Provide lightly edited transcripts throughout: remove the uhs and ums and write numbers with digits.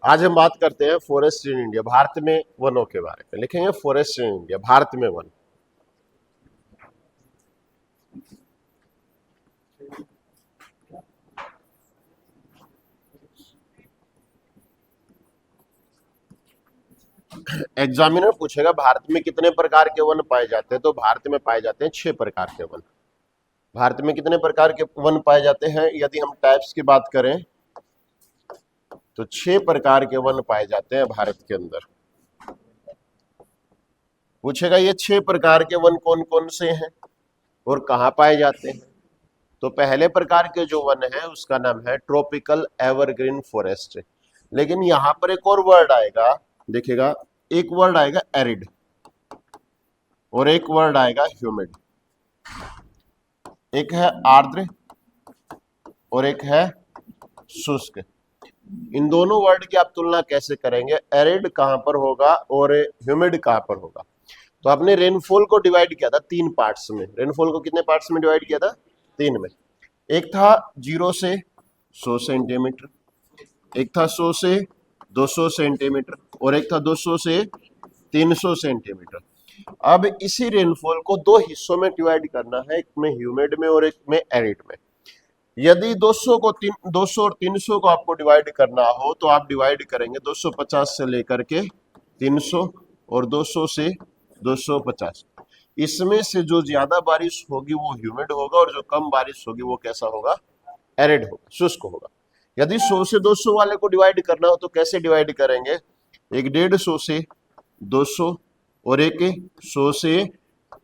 आज हम बात करते हैं फॉरेस्ट इन इंडिया, भारत में वनों के बारे में। लिखेंगे फॉरेस्ट इन इंडिया, भारत में वन। एग्जामिनर पूछेगा भारत में कितने प्रकार के वन पाए जाते हैं, तो भारत में पाए जाते हैं 6 प्रकार के वन। भारत में कितने प्रकार के वन पाए जाते हैं? यदि हम टाइप्स की बात करें तो 6 प्रकार के वन पाए जाते हैं भारत के अंदर। पूछेगा ये 6 प्रकार के वन कौन कौन से हैं और कहाँ पाए जाते हैं। तो पहले प्रकार के जो वन है उसका नाम है ट्रॉपिकल एवरग्रीन फॉरेस्ट। लेकिन यहां पर एक और वर्ड आएगा, देखिएगा, एक वर्ड आएगा एरिड और एक वर्ड आएगा ह्यूमिड। एक है आर्द्र और एक है शुष्क। इन दोनों वर्ड की आप तुलना कैसे करेंगे? एरिड कहां पर होगा और ह्यूमिड कहां पर होगा? तो आपने रेनफॉल को डिवाइड किया था 3 पार्ट्स में। रेनफॉल को कितने पार्ट्स में डिवाइड किया था? 3 में। एक था 0 से 100 सेंटीमीटर, एक था 100 से 200 सेंटीमीटर और एक था 200 से 300 सेंटीमीटर। अब इसी रेनफॉल को 2 हिस्सों में डिवाइड करना है, एक में ह्यूमिड में और एक में एरिड में। यदि 200 और 300 को आपको डिवाइड करना हो तो आप डिवाइड करेंगे 250 से लेकर के 300 और 200 से 250। इसमें से जो ज्यादा बारिश होगी वो ह्यूमिड होगा और जो कम बारिश होगी वो कैसा होगा? एरिड होगा, शुष्क होगा। यदि 100 से 200 वाले को डिवाइड करना हो तो कैसे डिवाइड करेंगे? एक 150 से 200 और एक 100 से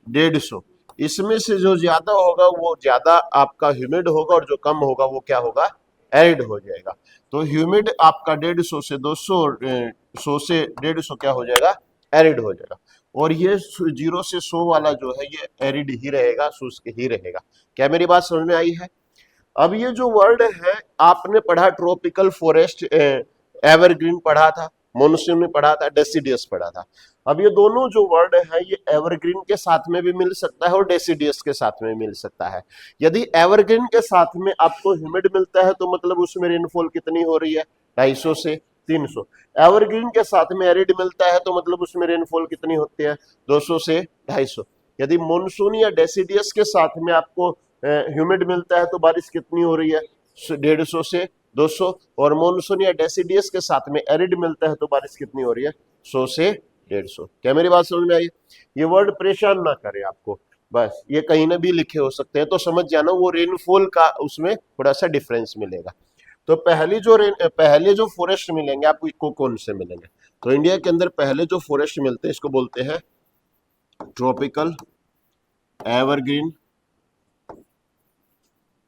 150। इसमें से जो ज्यादा होगा वो ज्यादा आपका ह्यूमिड होगा और जो कम होगा वो क्या होगा? एरिड हो जाएगा। तो ह्यूमिड आपका 150 से 200 और 100 से 150 क्या हो जाएगा? एरिड हो जाएगा। और ये 0 से 100 वाला जो है ये एरिड ही रहेगा, शुष्क ही रहेगा। क्या मेरी बात समझ में आई है? अब ये जो वर्ड है आपने पढ़ा ट्रॉपिकल फॉरेस्ट, एवरग्रीन पढ़ा था, मॉनसून में पढ़ा था, डेसिडियस पढ़ा था। अब ये दोनों जो वर्ड है ये एवरग्रीन के साथ में भी मिल सकता है और डेसिडियस के साथ में मिल सकता है। यदि एवरग्रीन के साथ में आपको ह्यूमिड मिलता है तो मतलब उसमें रेनफॉल कितनी हो रही है? 250 से 300। एवरग्रीन के साथ में एरिड मिलता है तो मतलब उसमें रेनफॉल कितनी होती है? 200 से 250। यदि मॉनसून या डेसिडियस के साथ में आपको ह्यूमिड मिलता है तो बारिश कितनी हो रही है? 150 से 200। और मॉनसून या डेसिडियस के साथ में एरिड मिलता है तो बारिश कितनी हो रही है? 100 से 150। क्या मेरी बात समझ में आई? ये वर्ड परेशान ना करे आपको, बस ये कहीं ना भी लिखे हो सकते हैं तो समझ जाना वो रेनफॉल का उसमें थोड़ा सा डिफरेंस मिलेगा। तो पहले जो फॉरेस्ट मिलेंगे आपको कौन से मिलेंगे? तो इंडिया के अंदर पहले जो फॉरेस्ट मिलते हैं इसको बोलते हैं ट्रॉपिकल एवरग्रीन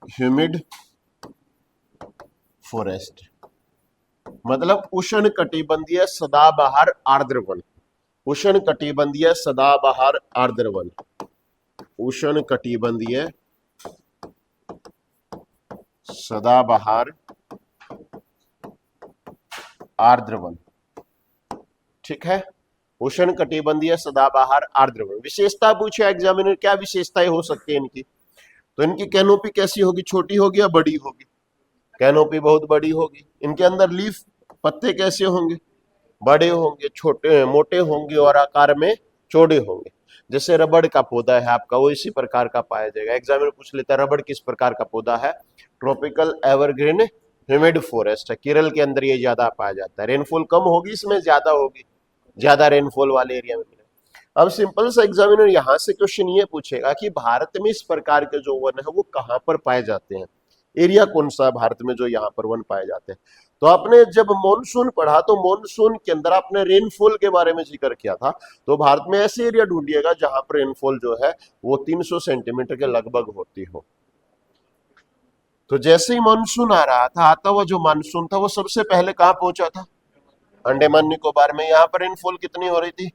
ह्यूमिड फॉरेस्ट, मतलब उष्ण कटिबंधीय सदाबहार आर्द्र वन। उष्ण कटिबंधीय सदाबहार आर्द्र वन, उष्ण कटिबंधीय सदाबहार आर्द्र वन। ठीक है, उष्ण कटिबंधीय सदाबहार आर्द्र वन। विशेषता पूछे एग्जामिनर, क्या विशेषताएं हो सकती है इनकी? तो इनकी कैनोपी कैसी होगी? छोटी होगी या बड़ी होगी? कैनोपी बहुत बड़ी होगी। इनके अंदर लीफ, पत्ते कैसे होंगे? बड़े होंगे, छोटे मोटे होंगे और आकार में चौड़े होंगे। जैसे रबड़ का पौधा है आपका, वो इसी प्रकार का पाया जाएगा। एग्जामिनर पूछ लेता है रबड़ किस प्रकार का पौधा है? ट्रॉपिकल एवरग्रीन ह्यूमिड फॉरेस्ट है, केरल के अंदर ये ज्यादा पाया जाता है। रेनफॉल कम होगी, इसमें ज्यादा होगी, ज्यादा रेनफॉल वाले एरिया में मिलेगा। अब सिंपल सा एग्जामिनर यहां से क्वेश्चन ये पूछेगा कि भारत में इस प्रकार के जो वन है वो कहां पर पाए जाते हैं, एरिया कौन सा है भारत में जो यहाँ पर वन पाए जाते हैं। तो आपने जब मॉनसून पढ़ा तो मॉनसून के अंदर आपने रेनफॉल के बारे में जिक्र किया था। तो भारत में ऐसे एरिया ढूंढिएगा जहां पर रेनफॉल जो है वो 300 सेंटीमीटर के लगभग होती हो। तो जैसे ही मानसून आ रहा था, आता हुआ जो मानसून था वो सबसे पहले कहाँ पहुंचा था? अंडमान निकोबार में। यहाँ पर रेनफॉल कितनी हो रही थी?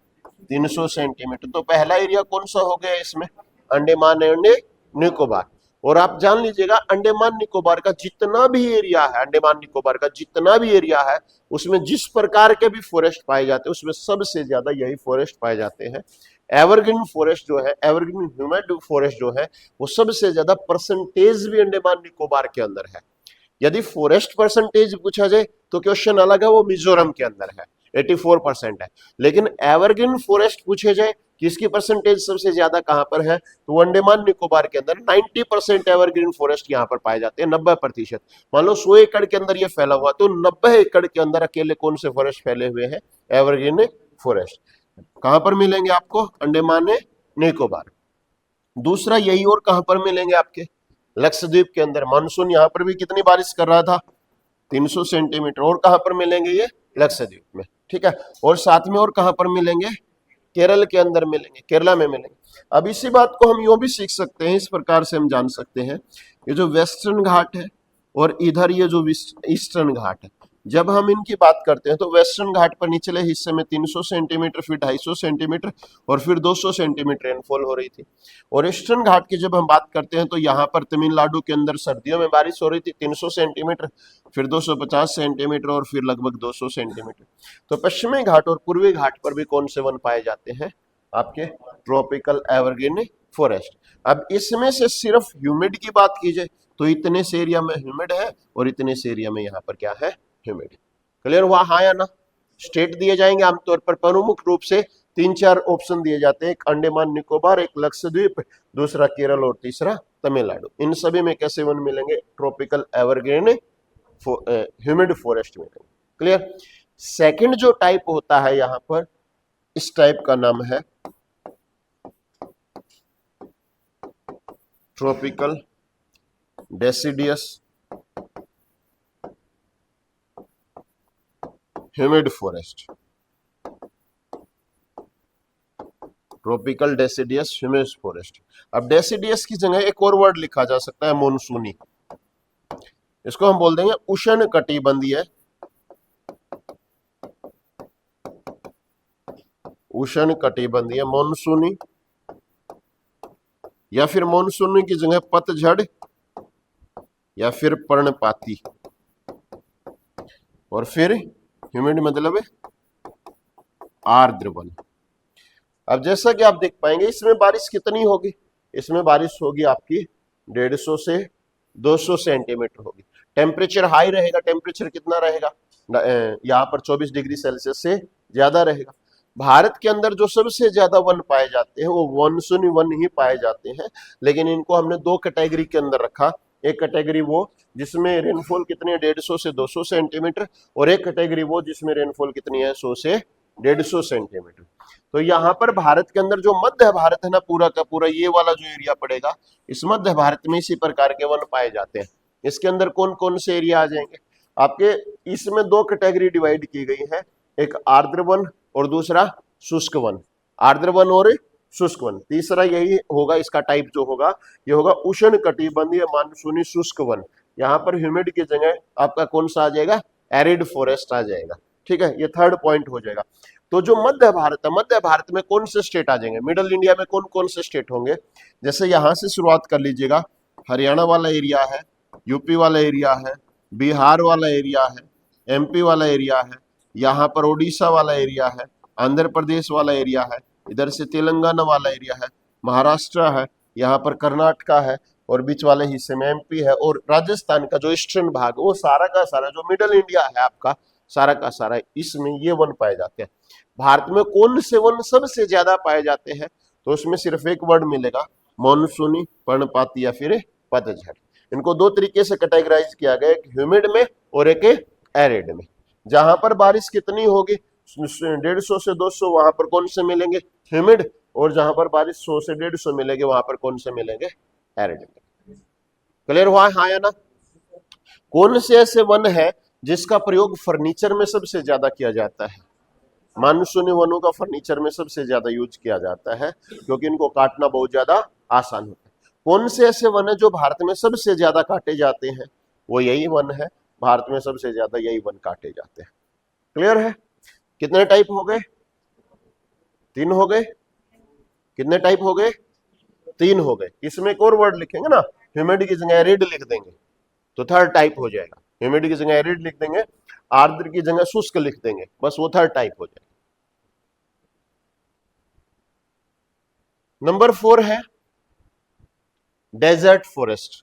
300 सेंटीमीटर। तो पहला एरिया कौन सा हो गया इसमें? अंडमान एंड निकोबार। और आप जान लीजिएगा अंडमान निकोबार का जितना भी एरिया है, अंडमान निकोबार का जितना भी एरिया है उसमें जिस प्रकार के भी फॉरेस्ट पाए जाते हैं उसमें सबसे ज्यादा यही फॉरेस्ट पाए जाते हैं। एवरग्रीन फॉरेस्ट जो है, एवरग्रीन ह्यूमिड फॉरेस्ट जो है वो सबसे ज्यादा परसेंटेज भी अंडमान निकोबार के अंदर है। यदि फॉरेस्ट परसेंटेज पूछा जाए तो क्वेश्चन अलग है, वो मिजोरम के अंदर है, 84% है। लेकिन एवरग्रीन फॉरेस्ट पूछे जाए किसकी परसेंटेज सबसे ज्यादा कहां पर है, तो अंडमान निकोबार के अंदर 90% एवरग्रीन फॉरेस्ट यहां पर पाए जाते हैं, 90%। मान लो 100 एकड़ के अंदर ये फैला हुआ, तो 90 एकड़ के अंदर अकेले कौन से फॉरेस्ट फैले हुए हैं, एवरग्रीन फॉरेस्ट। कहां पर मिलेंगे आपको, अंडमान निकोबार। दूसरा यही और कहां पर मिलेंगे आपके, लक्षद्वीप के अंदर। मानसून यहां पर भी कितनी बारिश कर रहा था, 300 सेंटीमीटर। और कहां पर मिलेंगे ये, लक्षद्वीप में, ठीक है। और साथ में और कहां पर मिलेंगे, केरल के अंदर मिलेंगे, केरला में मिलेंगे। अब इसी बात को हम यूं भी सीख सकते हैं, इस प्रकार से हम जान सकते हैं, ये जो वेस्टर्न घाट है और इधर ये जो ईस्टर्न घाट है, जब हम इनकी बात करते हैं तो वेस्टर्न घाट पर निचले हिस्से में 300 सेंटीमीटर, फिर 250 सेंटीमीटर और फिर 200 सेंटीमीटर रेनफॉल हो रही थी। और ईस्टर्न घाट की जब हम बात करते हैं तो यहाँ पर तमिलनाडु के अंदर सर्दियों में बारिश हो रही थी 300 सेंटीमीटर, फिर 250 सेंटीमीटर और फिर लगभग 200 सेंटीमीटर। तो पश्चिमी घाट और पूर्वी घाट पर भी कौन से वन पाए जाते हैं, आपके ट्रॉपिकल एवरग्रीन फॉरेस्ट। अब इसमें से सिर्फ ह्यूमिड की बात की जाए तो इतने से एरिया में ह्यूमिड है और इतने से एरिया में यहाँ पर क्या है, ह्यूमिड। क्लियर हुआ, हाँ या ना। स्टेट दिए जाएंगे आमतौर पर, प्रमुख रूप से 3-4 ऑप्शन दिए जाते हैं, एक अंडमान निकोबार, एक लक्षद्वीप, दूसरा केरल और तीसरा तमिलनाडु। इन सभी में कैसे वन मिलेंगे, ट्रॉपिकल एवरग्रीन ह्यूमिड फॉरेस्ट मिलेंगे। क्लियर। सेकंड जो टाइप होता है यहां पर, इस टाइप का नाम है tropical deciduous humid forest. Tropical deciduous humid forest. अब डेसिडियस की जगह एक और वर्ड लिखा जा सकता है, मॉनसूनी। इसको हम बोल देंगे उष्ण कटिबंधीय, उष्ण कटिबंधीय मॉनसूनी, या फिर मॉनसूनी की जगह पतझड़ या फिर पर्णपाती, और फिर ह्यूमिड मतलब आर्द्र वन। अब जैसा कि आप देख पाएंगे इसमें बारिश कितनी होगी, इसमें बारिश होगी आपकी 150 से 200 सेंटीमीटर होगी। टेम्परेचर हाई रहेगा, टेम्परेचर कितना रहेगा, यहाँ पर 24 डिग्री सेल्सियस से ज्यादा रहेगा। भारत के अंदर जो सबसे ज्यादा वन पाए जाते हैं वो मानसूनी वन ही पाए जाते हैं, लेकिन इनको हमने दो कैटेगरी के अंदर रखा। एक कैटेगरी वो जिसमें रेनफॉल कितनी है 150 से 200 सेंटीमीटर, और एक कैटेगरी वो जिसमें रेनफॉल कितनी है 100 से 150 सेंटीमीटर। तो यहाँ पर भारत के अंदर जो मध्य भारत है ना, पूरा का पूरा ये वाला जो एरिया पड़ेगा, इस मध्य भारत में इसी प्रकार के वन पाए जाते हैं। इसके अंदर कौन कौन से एरिया आ जाएंगे आपके, इसमें दो कैटेगरी डिवाइड की गई है, एक आर्द्र वन और दूसरा शुष्क वन। आर्द्र वन और शुष्क वन। तीसरा यही होगा, इसका टाइप जो होगा ये होगा उष्ण कटिबंधीय मानसूनी शुष्क वन। यहाँ पर ह्यूमिड की जगह आपका कौन सा आ जाएगा, एरिड फॉरेस्ट आ जाएगा। ठीक है, ये थर्ड पॉइंट हो जाएगा। तो जो मध्य भारत है, मध्य भारत में कौन से स्टेट आ जाएंगे, मिडल इंडिया में कौन कौन से स्टेट होंगे, जैसे यहां से शुरुआत कर लीजिएगा, हरियाणा वाला एरिया है, यूपी वाला एरिया है, बिहार वाला एरिया है, एमपी वाला एरिया है, यहाँ पर उड़ीसा वाला एरिया है, आंध्र प्रदेश वाला एरिया है, इधर से तेलंगाना वाला एरिया है, महाराष्ट्र है, यहाँ पर कर्नाटका है, और बीच वाले हिस्से में एमपी है, और राजस्थान का जो ईस्टर्न भाग वो सारा का सारा जो मिडल इंडिया है आपका, सारा का सारा इसमें ये वन पाए जाते हैं। भारत में कौन से वन सबसे ज्यादा पाए जाते हैं, तो उसमें सिर्फ एक वर्ड मिलेगा, मॉनसूनी, पर्णपाती या फिर पतझड़। इनको दो तरीके से कैटेगराइज किया गया, एक ह्यूमिड में और एक एरिड में। जहां पर बारिश कितनी होगी 150 से 200, वहां पर कौन से मिलेंगे, ह्यूमिड, और जहां पर बारिश 100 से 150 मिलेंगे वहां पर कौन से मिलेंगे, एरिड। क्लियर हुआ, हाँ या ना। कौन से ऐसे वन है जिसका प्रयोग फर्नीचर में सबसे ज्यादा किया जाता है, मानसूनी वनों का फर्नीचर में सबसे ज्यादा यूज किया जाता है, क्योंकि इनको काटना बहुत ज्यादा आसान होता है। कौन से ऐसे वन है जो भारत में सबसे ज्यादा काटे जाते हैं, वो यही वन है, भारत में सबसे ज्यादा यही वन काटे जाते हैं। क्लियर है। कितने टाइप हो गए, 3 हो गए, कितने टाइप हो गए, 3 हो गए। इसमें एक और वर्ड लिखेंगे ना, ह्यूमिड की जगह एरिड लिख देंगे तो थर्ड टाइप हो जाएगा। ह्यूमिड की जगह एरिड लिख देंगे, आर्द्र की जगह शुष्क लिख देंगे, बस वो थर्ड टाइप हो जाएगा। नंबर 4 है desert forest,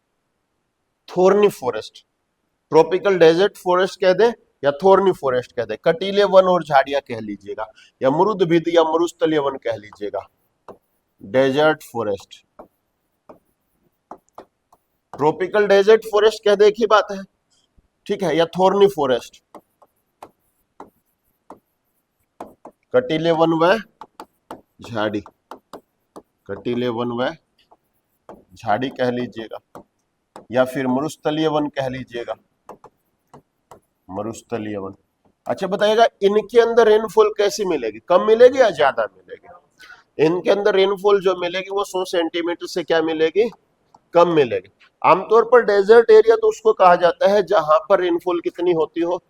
thorny forest. Tropical desert forest कह दे या थोर्नी फॉरेस्ट कह दे, कटीले वन और झाड़ियां कह लीजिएगा, या मरुदभिद या मरुस्थलीय वन कह लीजिएगा, desert forest. Tropical desert forest कह दे, एक ही बात है, ठीक है, या थोर्नी फॉरेस्ट, कटीले वन व झाड़ी, कटीले वन व झाड़ी कह लीजिएगा, या फिर मरुस्थलीय वन कह लीजिएगा, मरुस्थलीय वन। अच्छा बताइएगा, इनके अंदर रेनफॉल कैसी मिलेगी, कम मिलेगी या ज्यादा मिलेगी? इनके अंदर रेनफॉल जो मिलेगी वो 100 सेंटीमीटर से क्या मिलेगी, कम मिलेगी। आमतौर पर डेजर्ट एरिया तो उसको कहा जाता है जहां पर रेनफॉल कितनी होती हो,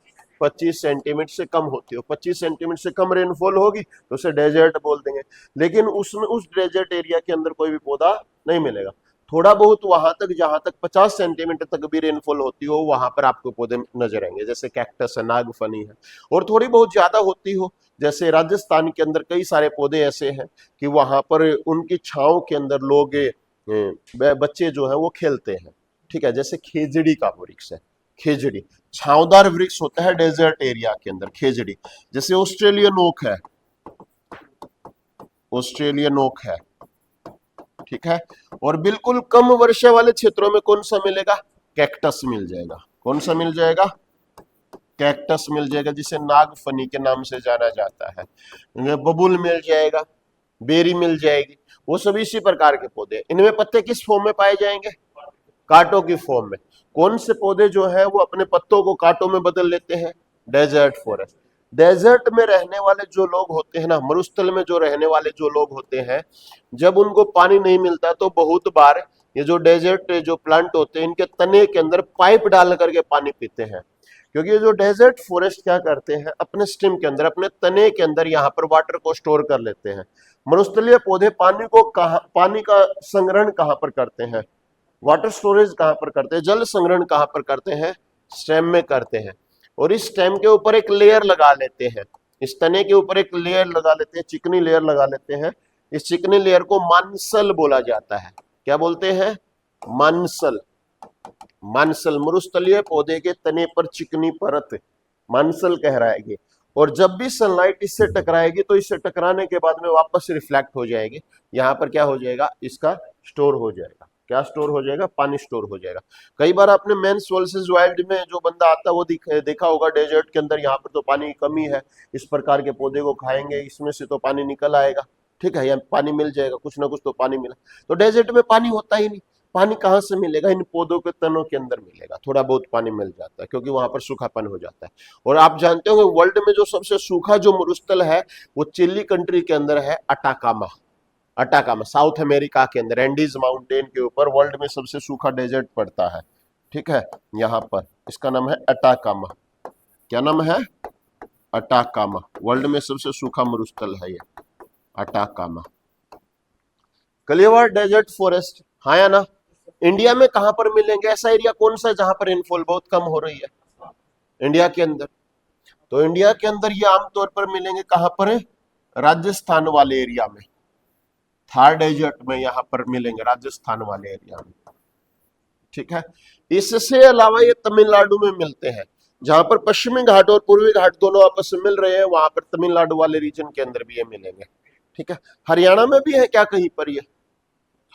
25 सेंटीमीटर से कम होती हो। 25 सेंटीमीटर से कम रेनफॉल होगी तो उसे डेजर्ट बोल देंगे, लेकिन उसमें उस डेजर्ट एरिया के अंदर कोई भी पौधा नहीं मिलेगा। थोड़ा बहुत वहां तक जहां तक 50 सेंटीमीटर तक भी रेनफॉल होती हो वहां पर आपको पौधे नजर आएंगे, जैसे कैक्टस है, नागफनी है। और थोड़ी बहुत ज्यादा होती हो, जैसे राजस्थान के अंदर कई सारे पौधे ऐसे हैं कि वहां पर उनकी छांव के अंदर लोग बच्चे जो है वो खेलते हैं, ठीक है, जैसे खेजड़ी का वृक्ष है, खेजड़ी छावदार वृक्ष होता है डेजर्ट एरिया के अंदर, खेजड़ी। जैसे ऑस्ट्रेलियन ओक है, ऑस्ट्रेलियन ओक है, ठीक है। और बिल्कुल कम वर्षा वाले क्षेत्रों में कौन सा मिलेगा, कैक्टस मिल जाएगा। कौन सा मिल जाएगा, कैक्टस मिल जाएगा, जिसे नागफनी के नाम से जाना जाता है। बबूल मिल जाएगा, बेरी मिल जाएगी, वो सभी इसी प्रकार के पौधे। इनमें पत्ते किस फॉर्म में पाए जाएंगे, कांटों की फॉर्म में। कौन से पौधे जो है वो अपने पत्तों को कांटों में बदल लेते हैं, डेजर्ट फॉरेस्ट। डेजर्ट में रहने वाले जो लोग होते हैं ना, मरुस्थल में जो रहने वाले जो लोग होते हैं, जब उनको पानी नहीं मिलता तो बहुत बार ये जो डेजर्ट जो प्लांट होते हैं इनके तने के अंदर पाइप डाल करके पानी पीते हैं। क्योंकि ये जो डेजर्ट फॉरेस्ट क्या करते हैं, अपने स्टेम के अंदर, अपने तने के अंदर यहाँ पर वाटर को स्टोर कर लेते हैं। मरुस्थलीय पौधे पानी का संग्रहण कहाँ पर करते हैं, वाटर स्टोरेज कहां पर करते हैं, जल संग्रहण कहां पर करते हैं, स्टेम में करते हैं। और इस स्टेम के ऊपर एक लेयर लगा लेते हैं, इस तने के ऊपर एक लेयर लगा लेते हैं, चिकनी लेयर लगा लेते हैं। इस चिकनी लेयर को मांसल बोला जाता है। क्या बोलते हैं, मांसल। मांसल मरुस्थलीय पौधे के तने पर चिकनी परत, मांसल कहलाएगी। और जब भी सनलाइट इससे टकराएगी तो इससे टकराने के बाद में वापस रिफ्लेक्ट हो जाएगी, यहाँ पर क्या हो जाएगा, इसका स्टोर हो जाएगा। क्या स्टोर हो जाएगा, पानी स्टोर हो जाएगा। कई बार आपने मेंस वर्सेस वाइल्ड में जो बंदा आता है वो देखा होगा, डेजर्ट के अंदर यहाँ पर तो पानी की कमी है, इस प्रकार के पौधे को खाएंगे, इसमें से तो पानी निकल आएगा, ठीक है, या पानी मिल जाएगा, कुछ ना कुछ तो पानी मिला। तो डेजर्ट में पानी होता ही नहीं, पानी कहाँ से मिलेगा, इन पौधों के तनों के अंदर मिलेगा, थोड़ा बहुत पानी मिल जाता है क्योंकि वहां पर सूखापन हो जाता है। और आप जानते हो वर्ल्ड में जो सबसे सूखा जो मरुस्थल है वो चिली कंट्री के अंदर है, अटाकामा। अटाकामा साउथ अमेरिका के अंदर एंडीज माउंटेन के ऊपर वर्ल्ड में सबसे सूखा डेजर्ट पड़ता है, ठीक है, यहाँ पर इसका नाम है अटाकामा। क्या नाम है, अटाकामा। वर्ल्ड में सबसे सूखा मरुस्थल है ये अटाकामा। कलियावाड़ डेजर्ट फॉरेस्ट, हाँ या ना। इंडिया में कहां पर मिलेंगे, ऐसा एरिया कौन सा है जहां पर रेनफॉल बहुत कम हो रही है, इंडिया के अंदर? तो इंडिया के अंदर ये आमतौर पर मिलेंगे कहां पर है, राजस्थान वाले एरिया में, थार डेजर्ट में यहाँ पर मिलेंगे, राजस्थान वाले एरिया में, ठीक है। इससे अलावा ये तमिलनाडु में मिलते हैं, जहां पर पश्चिमी घाट और पूर्वी घाट दोनों आपस में मिल रहे हैं, वहां पर तमिलनाडु वाले रीजन के अंदर भी ये मिलेंगे, ठीक है। हरियाणा में भी है क्या कहीं पर, ये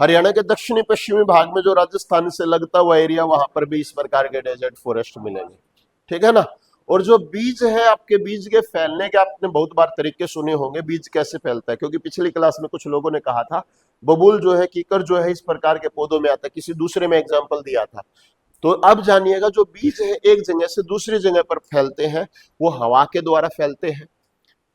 हरियाणा के दक्षिणी पश्चिमी भाग में जो राजस्थान से लगता हुआ एरिया, वहां पर भी इस प्रकार के डेजर्ट फॉरेस्ट मिलेंगे, ठीक है ना। और जो बीज है आपके, बीज के फैलने के आपने बहुत बार तरीके सुने होंगे, बीज कैसे फैलता है, क्योंकि पिछली क्लास में कुछ लोगों ने कहा था बबूल जो है, कीकर जो है, इस प्रकार के पौधों में आता है, किसी दूसरे में एग्जाम्पल दिया था। तो अब जानिएगा, जो बीज है एक जगह से दूसरी जगह पर फैलते हैं, वो हवा के द्वारा फैलते हैं,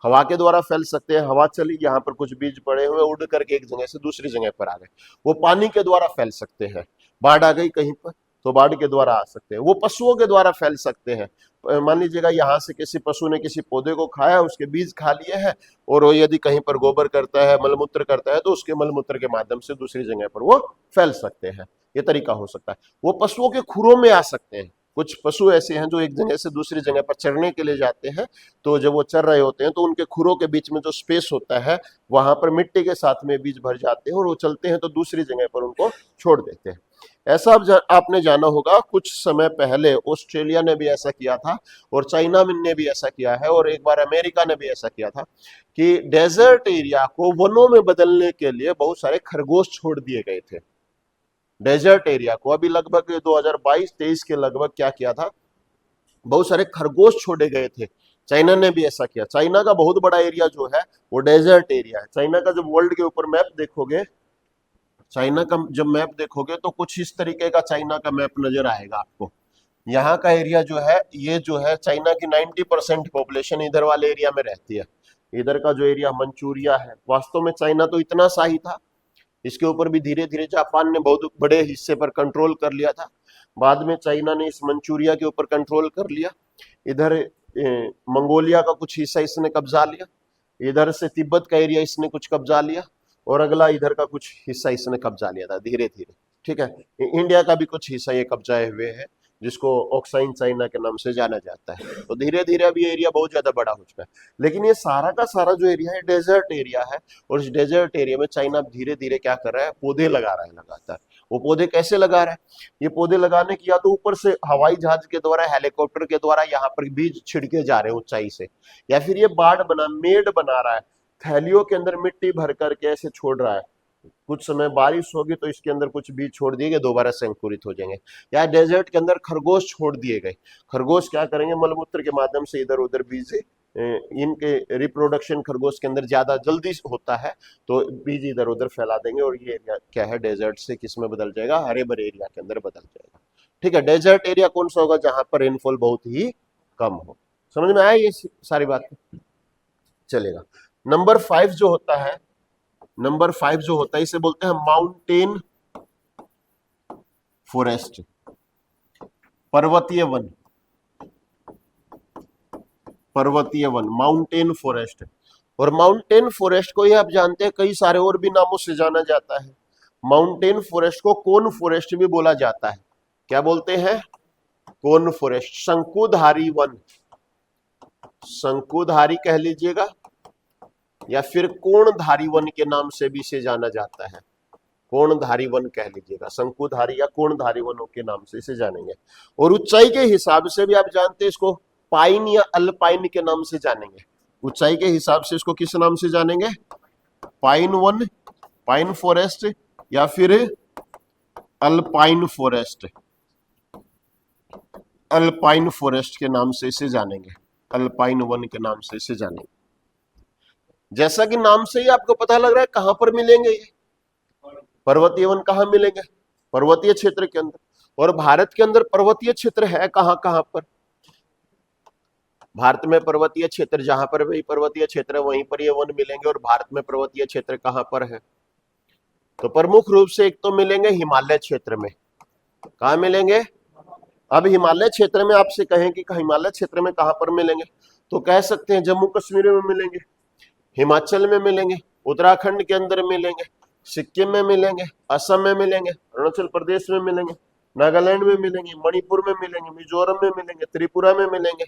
हवा के द्वारा फैल सकते हैं। हवा चली, यहाँ पर कुछ बीज पड़े हुए, उड़ करके एक जगह से दूसरी जगह पर आ गए। वो पानी के द्वारा फैल सकते हैं, बाढ़ आ गई कहीं पर तो बाढ़ के द्वारा आ सकते हैं। वो पशुओं के द्वारा फैल सकते हैं, मान लीजिएगा यहाँ से किसी पशु ने किसी पौधे को खाया, उसके बीज खा लिए हैं, और वो यदि कहीं पर गोबर करता है, मलमूत्र करता है, तो उसके मलमूत्र के माध्यम से दूसरी जगह पर वो फैल सकते हैं। ये तरीका हो सकता है। वो पशुओं के खुरों में आ सकते हैं, कुछ पशु ऐसे हैं जो एक जगह से दूसरी जगह पर चरने के लिए जाते हैं, तो जब वो चर रहे होते हैं तो उनके खुरों के बीच में जो स्पेस होता है वहां पर मिट्टी के साथ में बीज भर जाते हैं, और वो चलते हैं तो दूसरी जगह पर उनको छोड़ देते हैं। ऐसा आपने जाना होगा कुछ समय पहले ऑस्ट्रेलिया ने भी ऐसा किया था और चाइना ने भी ऐसा किया है और एक बार अमेरिका ने भी ऐसा किया था कि डेजर्ट एरिया को वनों में बदलने के लिए बहुत सारे खरगोश छोड़ दिए गए थे। डेजर्ट एरिया को अभी लगभग 2022-23 के लगभग क्या किया था, बहुत सारे खरगोश छोड़े गए थे। चाइना ने भी ऐसा किया। चाइना का बहुत बड़ा एरिया जो है वो डेजर्ट एरिया है। चाइना का जब वर्ल्ड के ऊपर मैप देखोगे, चाइना का जब मैप देखोगे तो कुछ इस तरीके का चाइना का मैप नजर आएगा आपको। यहाँ का एरिया जो है, ये जो है चाइना की 90% पॉपुलेशन इधर वाले एरिया में रहती है। इधर का जो एरिया मंचूरिया है, वास्तव में चाइना तो इतना सा ही था, इसके ऊपर भी धीरे धीरे जापान ने बहुत बड़े हिस्से पर कंट्रोल कर लिया था। बाद में चाइना ने इस मंचूरिया के ऊपर कंट्रोल कर लिया। इधर मंगोलिया का कुछ हिस्सा इसने कब्जा लिया, इधर से तिब्बत का एरिया इसने कुछ कब्जा लिया और अगला इधर का कुछ हिस्सा इसने कब्जा लिया था धीरे धीरे। ठीक है, इंडिया का भी कुछ हिस्सा ये कब्जाए हुए है, जिसको ऑक्साइन चाइना के नाम से जाना जाता है। तो धीरे धीरे अभी एरिया बहुत ज्यादा बड़ा हो चुका है, लेकिन ये सारा का सारा जो एरिया है डेजर्ट एरिया है। और इस डेजर्ट एरिया में चाइना धीरे धीरे क्या कर रहा है, पौधे लगा रहा है लगातार। वो पौधे कैसे लगा रहा है, ये पौधे लगाने की या तो ऊपर से हवाई जहाज के द्वारा, हेलीकॉप्टर के द्वारा यहाँ पर बीज छिड़के जा रहे हैं ऊंचाई से, या फिर ये मेड बना रहा है, थैलियों के अंदर मिट्टी भर करके ऐसे छोड़ रहा है। कुछ समय बारिश होगी तो इसके अंदर कुछ बीज छोड़ दिए गए, दोबारा से अंकुरित हो जाएंगे। या डेजर्ट के अंदर खरगोश छोड़ दिए गए। खरगोश क्या करेंगे, मलमूत्र के माध्यम से इधर उधर बीज, इनके रिप्रोडक्शन खरगोश के अंदर ज्यादा जल्दी होता है, तो बीज इधर उधर फैला देंगे और ये एरिया क्या है, डेजर्ट से किस में बदल जाएगा, हरे भरे एरिया के अंदर बदल जाएगा। ठीक है, डेजर्ट एरिया कौन सा होगा, जहां पर रेनफॉल बहुत ही कम हो। समझ में आया ये सारी बात, चलेगा। नंबर 5 जो होता है, नंबर 5 जो होता है इसे बोलते हैं माउंटेन फॉरेस्ट, पर्वतीय वन। पर्वतीय वन, माउंटेन फॉरेस्ट। और माउंटेन फॉरेस्ट को ये आप जानते हैं कई सारे और भी नामों से जाना जाता है। माउंटेन फॉरेस्ट को कोन फॉरेस्ट भी बोला जाता है। क्या बोलते हैं, कोन फॉरेस्ट, शंकुधारी वन, शंकुधारी कह लीजिएगा, या फिर कोणधारी वन के नाम से भी इसे जाना जाता है। कोणधारी वन कह लीजिएगा, शंकुधारी या कोणधारी वनों के नाम से इसे जानेंगे। और ऊंचाई के हिसाब से भी आप जानते हैं इसको पाइन या अल्पाइन के नाम से जानेंगे। ऊंचाई के हिसाब से इसको किस नाम से जानेंगे, पाइन वन, पाइन फॉरेस्ट, या फिर अल्पाइन फॉरेस्ट, अल्पाइन फॉरेस्ट के नाम से इसे जानेंगे, अल्पाइन वन के नाम से इसे जानेंगे। जैसा कि नाम से ही आपको पता लग रहा है कहां पर मिलेंगे ये पर्वतीय वन, कहां मिलेंगे, पर्वतीय क्षेत्र के अंदर। और भारत के अंदर पर्वतीय क्षेत्र है कहां कहां पर, भारत में पर्वतीय क्षेत्र जहां पर भी पर्वतीय क्षेत्र है वहीं पर ये वन मिलेंगे। और भारत में पर्वतीय क्षेत्र कहां पर है, तो प्रमुख रूप से एक तो मिलेंगे हिमालय क्षेत्र में। कहां मिलेंगे, अब हिमालय क्षेत्र में आपसे कहें कि हिमालय क्षेत्र में कहां पर मिलेंगे, तो कह सकते हैं जम्मू कश्मीर में मिलेंगे, हिमाचल में मिलेंगे, उत्तराखंड के अंदर मिलेंगे, सिक्किम में मिलेंगे, असम में मिलेंगे, अरुणाचल प्रदेश में मिलेंगे, नागालैंड में मिलेंगे, मणिपुर में मिलेंगे, मिजोरम में मिलेंगे, त्रिपुरा में मिलेंगे,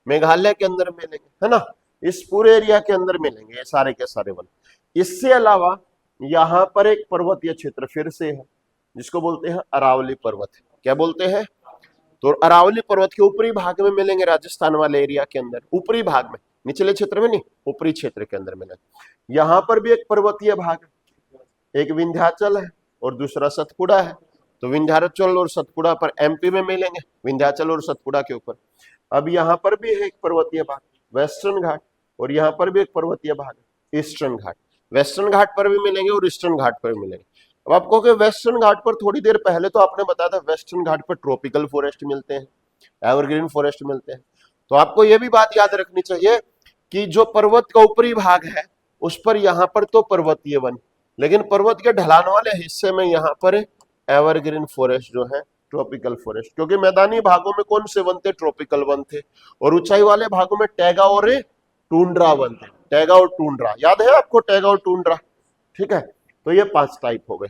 मेघालय के अंदर मिलेंगे, है ना। इस पूरे एरिया के अंदर मिलेंगे ये सारे के सारे वन। इससे अलावा यहाँ पर एक पर्वतीय क्षेत्र फिर से है जिसको बोलते हैं अरावली पर्वत। क्या बोलते हैं, तो अरावली पर्वत के ऊपरी भाग में मिलेंगे, राजस्थान वाले एरिया के अंदर ऊपरी भाग में, निचले क्षेत्र में नहीं, ऊपरी क्षेत्र के अंदर मिलेंगे। यहाँ पर भी एक पर्वतीय भाग है, एक विंध्याचल है और दूसरा सतपुड़ा है। तो विंध्याचल और सतपुड़ा पर एमपी में मिलेंगे, विंध्याचल और सतपुड़ा के ऊपर। अब यहाँ पर भी है एक पर्वतीय भाग वेस्टर्न घाट, और यहाँ पर भी एक पर्वतीय भाग ईस्टर्न घाट। वेस्टर्न घाट पर भी मिलेंगे और ईस्टर्न घाट पर भी मिलेंगे। अब आपको कि वेस्टर्न घाट पर थोड़ी देर पहले तो आपने बताया था वेस्टर्न घाट पर ट्रॉपिकल फॉरेस्ट मिलते हैं, एवरग्रीन फॉरेस्ट मिलते हैं। तो आपको यह भी बात याद रखनी चाहिए कि जो पर्वत का ऊपरी भाग है उस पर यहाँ पर तो पर्वतीय वन, लेकिन पर्वत के ढलान वाले हिस्से में यहाँ पर एवरग्रीन फॉरेस्ट जो है ट्रॉपिकल फॉरेस्ट, क्योंकि मैदानी भागों में कौन से वन थे, ट्रॉपिकल वन थे, और ऊंचाई वाले भागों में टैगा और टूंड्रा वन थे। टैगा और टूंड्रा याद है आपको, टैगा और टूंड्रा, ठीक है। तो ये 5 टाइप हो गए।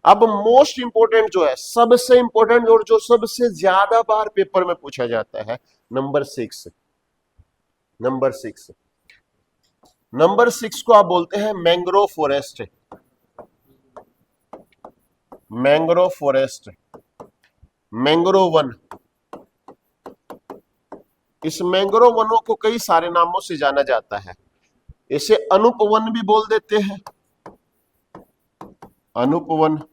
अब मोस्ट इंपोर्टेंट जो है, सबसे इंपोर्टेंट और जो सबसे ज्यादा बार पेपर में पूछा जाता है, नंबर 6। नंबर 6, नंबर 6 को आप बोलते हैं mangrove forest. Mangrove forest, mangrove one. इस मैंग्रोव वनों को कई सारे नामों से जाना जाता है। इसे अनुपवन भी बोल देते हैं, अनुपवन।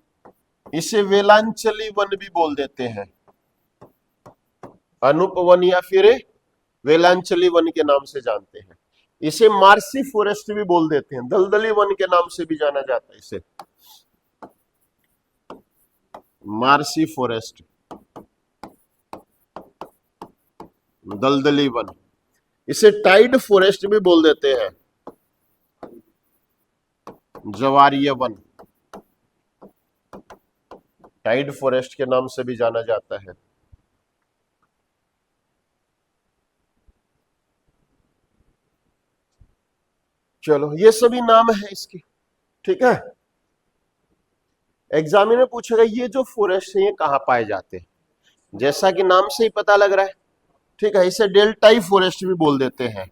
इसे वेलांचली वन भी बोल देते हैं, अनुपवन या फिर वेलांचली वन के नाम से जानते हैं। इसे मार्सी फॉरेस्ट भी बोल देते हैं, दलदली वन के नाम से भी जाना जाता है इसे, मार्सी फॉरेस्ट, दलदली वन। इसे टाइड फॉरेस्ट भी बोल देते हैं, ज्वारीय वन, टाइड फॉरेस्ट के नाम से भी जाना जाता है। चलो ये सभी नाम है इसके, ठीक है। एग्जामिनर में पूछेगा ये जो फॉरेस्ट है ये कहां पाए जाते हैं, जैसा कि नाम से ही पता लग रहा है, ठीक है। इसे डेल्टाई फॉरेस्ट भी बोल देते हैं,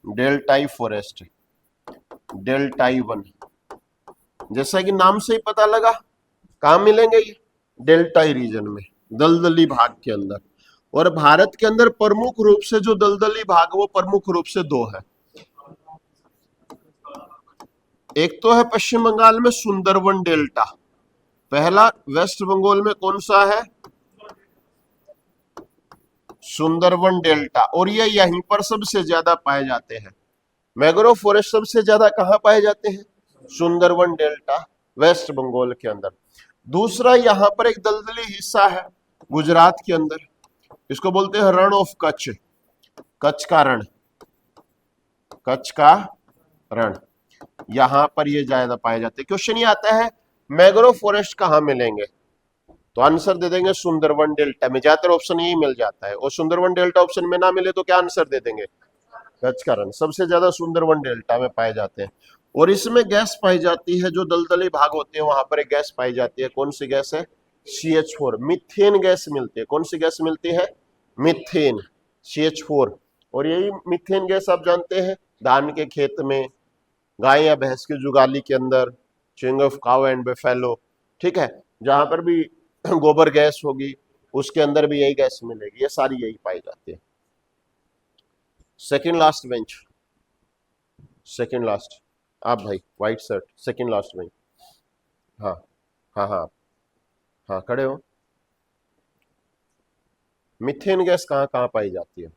डेल्टाई फॉरेस्ट, डेल्टाई वन। जैसा कि नाम से ही पता लगा, कहां मिलेंगे ये, डेल्टाई रीजन में, दलदली भाग के अंदर। और भारत के अंदर प्रमुख रूप से जो दलदली भाग वो प्रमुख रूप से दो है। एक तो है पश्चिम बंगाल में सुंदरवन डेल्टा, पहला वेस्ट बंगाल में कौन सा है, सुंदरवन डेल्टा, और ये यहीं पर सबसे ज्यादा पाए जाते हैं। मैंग्रोव फॉरेस्ट सबसे ज्यादा कहां पाए जाते हैं, सुंदरवन डेल्टा, वेस्ट बंगाल के अंदर। दूसरा यहां पर एक दलदली हिस्सा है गुजरात के अंदर, इसको बोलते हैं रण ऑफ कच्छ, कच्छ का रण, कच्छ का रण, यहां पर ये ज्यादा पाए जाते हैं। क्वेश्चन ये आता है मैंग्रोव फॉरेस्ट कहां मिलेंगे, तो आंसर दे देंगे सुंदरवन डेल्टा में, ज्यादातर ऑप्शन यही मिल जाता है। और सुंदरवन डेल्टा ऑप्शन में ना मिले तो क्या आंसर दे देंगे, कच्छ का रण। सबसे ज्यादा सुंदरवन डेल्टा में पाए जाते हैं। और इसमें गैस पाई जाती है, जो दलदली भाग होते हैं वहां पर एक गैस पाई जाती है, कौन सी गैस है, CH4, मीथेन गैस मिलती है। कौन सी गैस मिलती है, मीथेन, CH4। और यही मीथेन गैस आप जानते हैं धान के खेत में, गाय या भैंस की जुगाली के अंदर, चिंग ऑफ काउ एंड बेफेलो, ठीक है, जहां पर भी गोबर गैस होगी उसके अंदर भी यही गैस मिलेगी, ये सारी यही पाई जाती है। Second last bench, second last, आप भाई white shirt, second last bench, हाँ हाँ हाँ हाँ खड़े हो। मीथेन गैस कहाँ कहाँ पाई जाती है,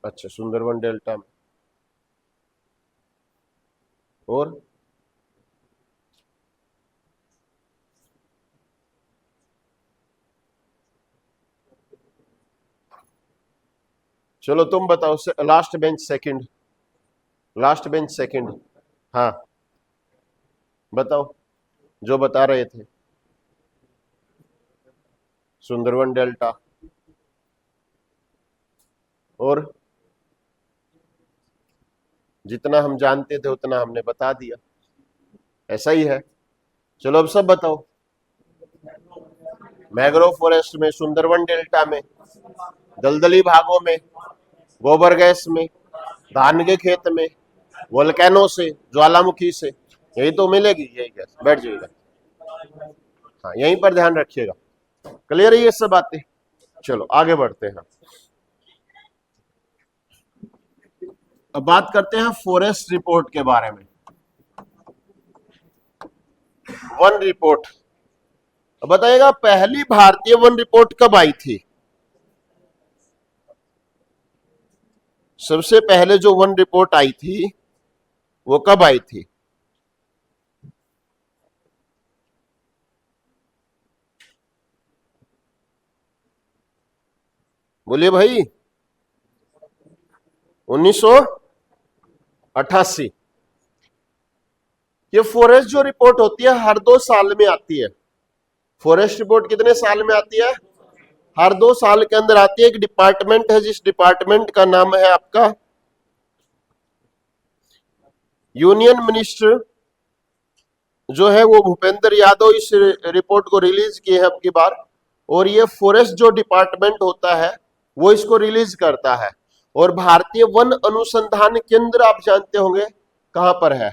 अच्छा सुंदरवन डेल्टा में, और चलो तुम बताओ, last bench second, last bench second, हाँ बताओ जो बता रहे थे, सुंदरवन डेल्टा, और जितना हम जानते थे उतना हमने बता दिया, ऐसा ही है। चलो अब सब बताओ, मैंग्रोव फॉरेस्ट में, सुंदरवन डेल्टा में, दलदली भागों में, गोबर गैस में, धान के खेत में, वोल्केनो से, ज्वालामुखी से, यही तो मिलेगी, यही गैस। बैठ जाइएगा, हाँ यहीं पर ध्यान रखिएगा। क्लियर है ये सब बातें, चलो आगे बढ़ते हैं। अब बात करते हैं फॉरेस्ट रिपोर्ट के बारे में, वन रिपोर्ट। बताइएगा पहली भारतीय वन रिपोर्ट कब आई थी, सबसे पहले जो वन रिपोर्ट आई थी वो कब आई थी, बोलिए भाई, 1988। ये फॉरेस्ट जो रिपोर्ट होती है हर 2 साल में आती है। फॉरेस्ट रिपोर्ट कितने साल में आती है, हर 2 साल के अंदर आती है। एक डिपार्टमेंट है जिस डिपार्टमेंट का नाम है आपका यूनियन मिनिस्टर जो है वो भूपेंद्र यादव इस रिपोर्ट को रिलीज किए हैं अब की बार। और ये फॉरेस्ट जो डिपार्टमेंट होता है वो इसको रिलीज करता है। और भारतीय वन अनुसंधान केंद्र आप जानते होंगे कहां पर है,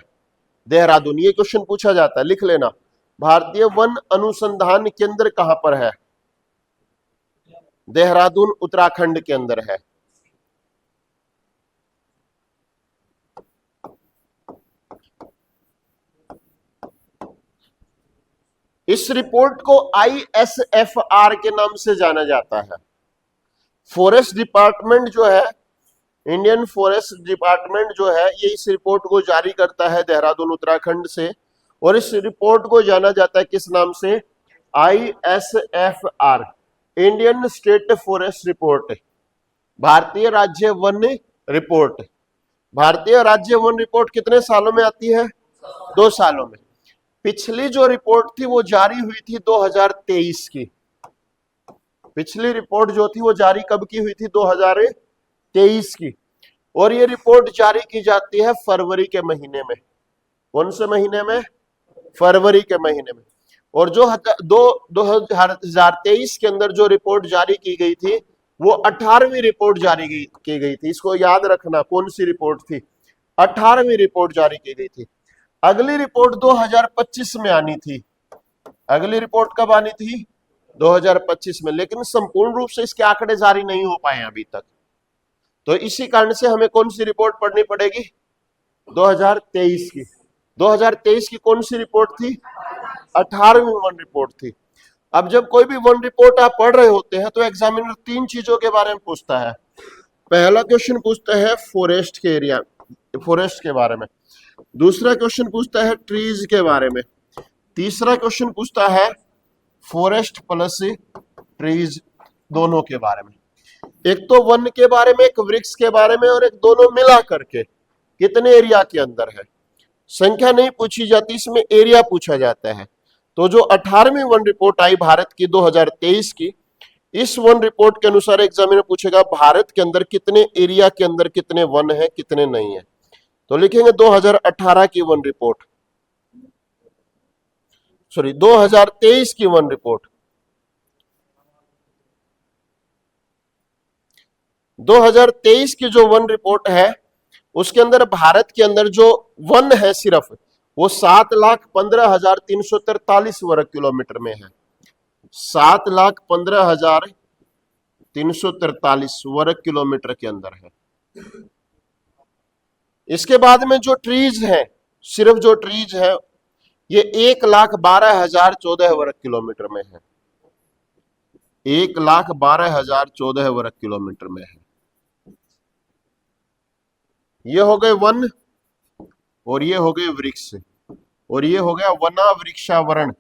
देहरादून। ये क्वेश्चन पूछा जाता है, लिख लेना, भारतीय वन अनुसंधान केंद्र कहां पर है, देहरादून उत्तराखंड के अंदर है। इस रिपोर्ट को ISFR के नाम से जाना जाता है। फॉरेस्ट डिपार्टमेंट जो है, इंडियन फॉरेस्ट डिपार्टमेंट जो है, ये इस रिपोर्ट को जारी करता है देहरादून उत्तराखंड से, और इस रिपोर्ट को जाना जाता है किस नाम से, ISFR, Indian state forest report, भारतीय राज्य वन रिपोर्ट। भारतीय राज्य वन रिपोर्ट कितने सालों में आती है, 2 सालों में। पिछली जो रिपोर्ट थी वो जारी हुई थी 2023 की, पिछली रिपोर्ट जो थी वो जारी कब की हुई थी, 2023 की, और ये रिपोर्ट जारी की जाती है फरवरी के महीने में। कौन से महीने में, फरवरी के महीने में। और जो 2023 के अंदर जो रिपोर्ट जारी की गई थी वो 18वीं रिपोर्ट जारी की गई थी। इसको याद रखना, कौन सी रिपोर्ट थी, 18वीं रिपोर्ट जारी की गई थी। अगली रिपोर्ट 2025 में आनी थी, अगली रिपोर्ट कब आनी थी, 2025 में, लेकिन संपूर्ण रूप से इसके आंकड़े जारी नहीं हो पाए अभी तक। तो इसी कारण से हमें कौन सी रिपोर्ट पढ़नी पड़ेगी, 2023 की। 2023 की कौन सी रिपोर्ट थी, 18वीं वन रिपोर्ट थी। अब जब कोई भी वन रिपोर्ट आप पढ़ रहे होते हैं तो एग्जामिनर 3 चीजों के बारे में पूछता है। पहला क्वेश्चन पूछता है फॉरेस्ट के एरिया, फॉरेस्ट के बारे में। दूसरा क्वेश्चन पूछता है ट्रीज के बारे में। तीसरा क्वेश्चन पूछता है फॉरेस्ट प्लस ट्रीज दोनों के बारे में। एक तो वन के बारे में, एक वृक्ष के बारे में, और एक दोनों मिला करके कितने एरिया के अंदर है। संख्या नहीं पूछी जाती, इसमें एरिया पूछा जाता है। तो जो 18वीं वन रिपोर्ट आई भारत की 2023 की, इस वन रिपोर्ट के अनुसार एग्जामिनर पूछेगा भारत के अंदर कितने एरिया के अंदर कितने वन है, कितने नहीं है। तो लिखेंगे 2018 की वन रिपोर्ट, सॉरी 2023 की वन रिपोर्ट। 2023 की जो वन रिपोर्ट है उसके अंदर भारत के अंदर जो वन है सिर्फ वो 7,15,343 वर्ग किलोमीटर में है, 7,15,343 वर्ग किलोमीटर के अंदर है। इसके बाद में जो ट्रीज है, सिर्फ जो ट्रीज है ये 1,12,014 वर्ग किलोमीटर में है, 1,12,014 वर्ग किलोमीटर में है। ये हो गए वन, और ये हो गए वृक्ष, और ये हो गया वना वृक्षावरण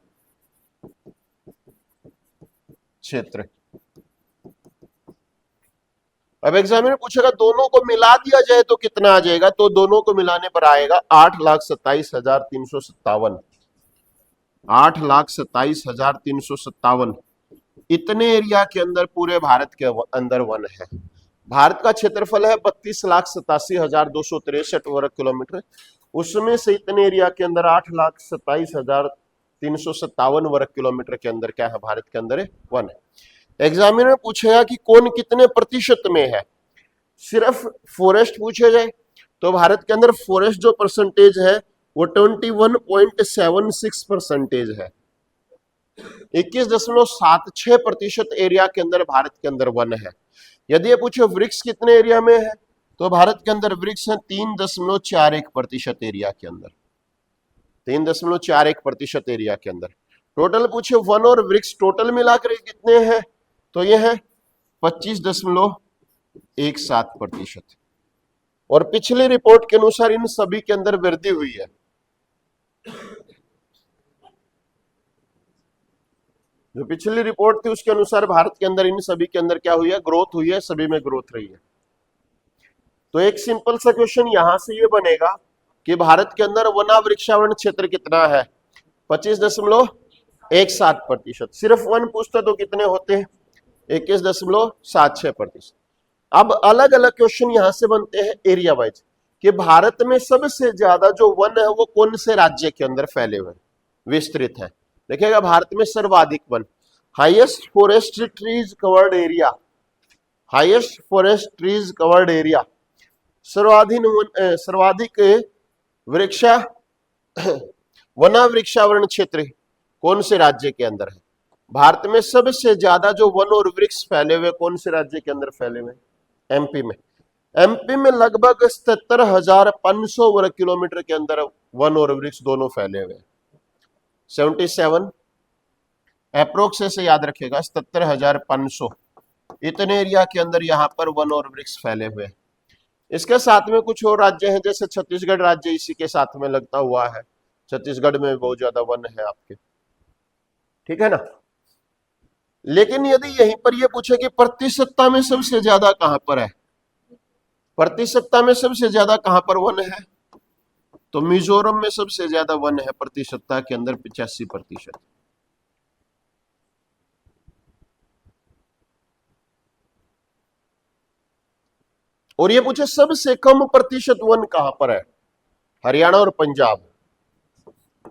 क्षेत्र। अब एग्जामिनर पूछेगा दोनों को मिला दिया जाए तो कितना आ जाएगा, तो दोनों को मिलाने पर आएगा 8,27,357, 8,27,357। इतने एरिया के अंदर पूरे भारत के अंदर वन है। भारत का क्षेत्रफल है 32,87,263 वर्ग किलोमीटर, उसमें से इतने एरिया के अंदर 8,27,357 वर्ग किलोमीटर के अंदर क्या है, भारत के अंदर वन है। एग्जामिनर पूछेगा कि कौन कितने प्रतिशत में है। सिर्फ फॉरेस्ट पूछे जाए तो भारत के अंदर फॉरेस्ट जो परसेंटेज है वो 21.76% है, 21.76% एरिया के अंदर भारत के अंदर वन है। यदि ये पूछे वृक्ष कितने एरिया में है तो भारत के अंदर वृक्ष है 3.41% एरिया के अंदर, 3.41% एरिया के अंदर। टोटल पूछे वन और वृक्ष टोटल मिलाकर कितने हैं तो ये है 25.17%। और पिछली रिपोर्ट के अनुसार इन सभी के अंदर वृद्धि हुई है। जो पिछली रिपोर्ट थी उसके अनुसार भारत के अंदर इन सभी के अंदर क्या हुई है, ग्रोथ हुई है, सभी में ग्रोथ रही है। तो एक सिंपल सा क्वेश्चन यहां से ये बनेगा कि भारत के अंदर वना वृक्षावरण क्षेत्र कितना है, 25.17%। सिर्फ वन पूछता तो कितने होते हैं, 21.76%। अब अलग अलग क्वेश्चन यहां से बनते हैं एरिया वाइज कि भारत में सबसे ज्यादा जो वन है वो कौन से राज्य के अंदर फैले हुए विस्तृत है। देखिएगा भारत में सर्वाधिक one, highest forest trees covered area, highest forest trees covered area, सर्वाधिक वृक्षा वनावृक्षावरण क्षेत्र कौन से राज्य के अंदर है? भारत में सबसे ज्यादा जो वन और वृक्ष फैले हुए कौन से राज्य के अंदर फैले हुए? एमपी में। एमपी में लगभग 77,500 वर्ग किलोमीटर के अंदर वन और वृक्ष दोनों फैले हुए हैं। 77 अप्रोक्स से याद रखिएगा, 77,500 इतने एरिया के अंदर यहाँ पर वन और वृक्ष फैले हुए हैं। इसके साथ में कुछ और राज्य हैं, जैसे छत्तीसगढ़ राज्य इसी के साथ में लगता हुआ है। छत्तीसगढ़ में बहुत ज्यादा वन है आपके, ठीक है ना। लेकिन यदि यहीं पर यह पूछे कि प्रतिशतता में सबसे ज्यादा कहां पर है, प्रतिशतता में सबसे ज्यादा कहां पर वन है, तो मिजोरम में सबसे ज्यादा वन है प्रतिशतता के अंदर 85%। और ये पूछे सबसे कम प्रतिशत वन कहां पर है, हरियाणा और पंजाब।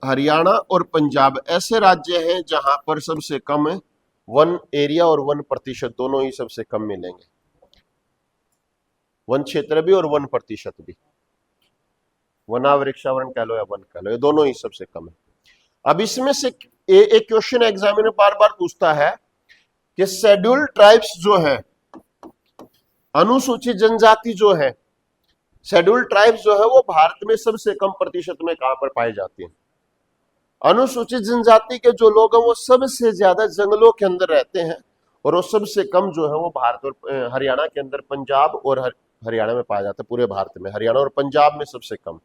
हरियाणा और पंजाब ऐसे राज्य हैं जहां पर सबसे कम वन एरिया और वन प्रतिशत दोनों ही सबसे कम मिलेंगे, वन क्षेत्र भी और वन प्रतिशत भी, वनावृक्षावरण कह लो या वन कह लो, ये दोनों ही सबसे कम है। अब इसमें से एक क्वेश्चन एग्जामिनर बार बार पूछता है कि शेड्यूल्ड ट्राइब्स जो है, अनुसूचित जनजाति जो है, शेड्यूल्ड ट्राइब्स जो है वो भारत में सबसे कम प्रतिशत में कहां पर पाई जाती है? अनुसूचित जनजाति के जो लोग हैं वो सबसे ज्यादा जंगलों के अंदर रहते हैं, और वो सबसे कम जो है वो भारत और हरियाणा के अंदर, पंजाब और हरियाणा में पाया जाता है। पूरे भारत में हरियाणा और पंजाब में सबसे कम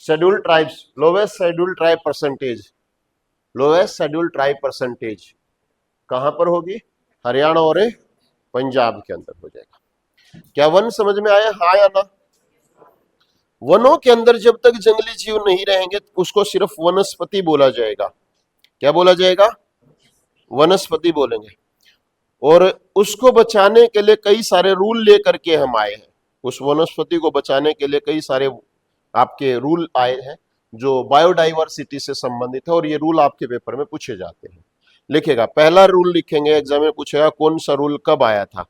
scheduled tribes, lowest scheduled tribe percentage, lowest scheduled tribe percentage कहां पर होगी? हरियाणा और पंजाब के अंदर हो जाएगा। क्या वन समझ में आया, हाँ या ना? वनों के अंदर जब तक जंगली जीव नहीं रहेंगे उसको सिर्फ वनस्पति बोला जाएगा। क्या बोला जाएगा? वनस्पति बोलेंगे। और उसको बचाने के लिए कई सारे रूल लेकर के हम आए हैं, उस वनस्पति को बचाने के लिए कई सारे आपके रूल आए हैं जो बायोडाइवर्सिटी से संबंधित है, और ये रूल आपके पेपर में पूछे जाते हैं। लिखेगा, पहला रूल लिखेंगे, एग्जाम में पूछेगा कौन सा रूल कब आया था,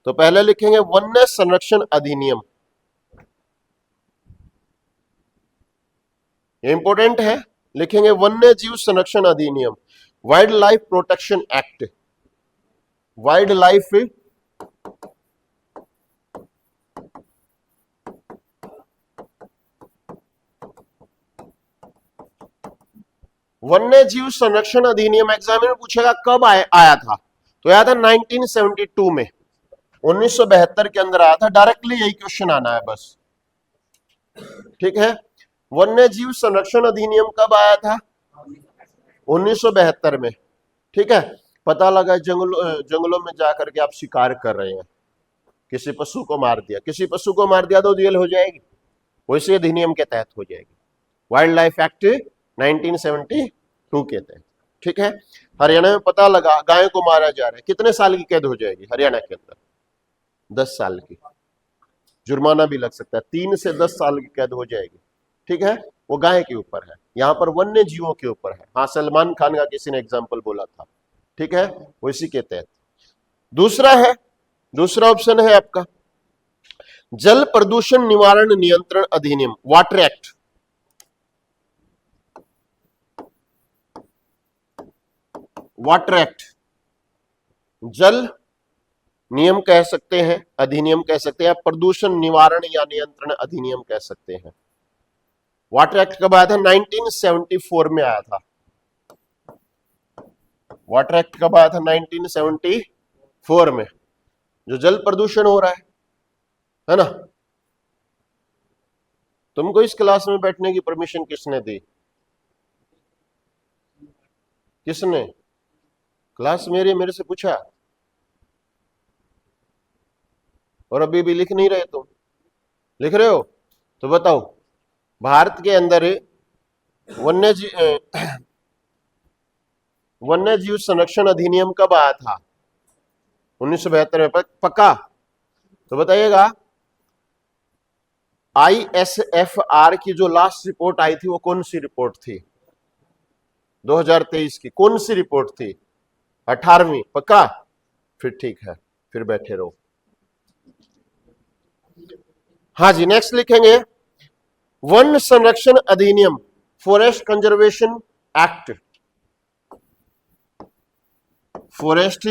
तो पहले लिखेंगे वन्य संरक्षण अधिनियम, इंपॉर्टेंट है, लिखेंगे वन्य जीव संरक्षण अधिनियम, wild life protection act, wild life वन्य जीव संरक्षण अधिनियम एग्जाम में पूछेगा कब आया था, तो आया था 1972 में, 1972 के अंदर आया था। डायरेक्टली यही क्वेश्चन आना है बस, ठीक है। वन्य जीव संरक्षण अधिनियम कब आया था? 1972 में, ठीक है। पता लगा जंगलों में जाकर के आप शिकार कर रहे हैं, किसी पशु को मार दिया, किसी पशु को मार दिया तो जेल हो जाएगी, वैसे अधिनियम के तहत हो जाएगी, वाइल्ड लाइफ एक्ट 1972 के तहत, ठीक है। हरियाणा में पता लगा गाय को मारा जा रहा है, कितने साल की कैद हो जाएगी हरियाणा के अंदर? 10 साल की, जुर्माना भी लग सकता है, 3 से 10 साल की कैद हो जाएगी, ठीक है। वो गाय के ऊपर है, यहां पर वन्य जीवों के ऊपर है। हाँ, सलमान खान का किसी ने एग्जाम्पल बोला था, ठीक है, उसी के तहत। दूसरा ऑप्शन है आपका जल प्रदूषण निवारण नियंत्रण अधिनियम, वाटर एक्ट, वाटर एक्ट, जल नियम कह सकते हैं, अधिनियम कह सकते हैं, प्रदूषण निवारण या नियंत्रण अधिनियम कह सकते हैं। वाटर एक्ट कब आया था? 1974 में आया था। वाटर एक्ट कब आया था? 1974 में। जो जल प्रदूषण हो रहा है ना, तुमको इस क्लास में बैठने की परमिशन किसने दी? किसने? क्लास मेरे से पूछा, और अभी भी लिख नहीं रहे तुम, लिख रहे हो तो बताओ, भारत के अंदर वन्य जीव संरक्षण अधिनियम कब आया था? 1972 में, पक्का? तो बताइएगा, ISFR की जो लास्ट रिपोर्ट आई थी वो कौन सी रिपोर्ट थी? 2023 की। कौन सी रिपोर्ट थी? 18वीं, पक्का? फिर ठीक है, फिर बैठे रहो। हाँ जी, नेक्स्ट लिखेंगे वन संरक्षण अधिनियम, forest conservation act, forest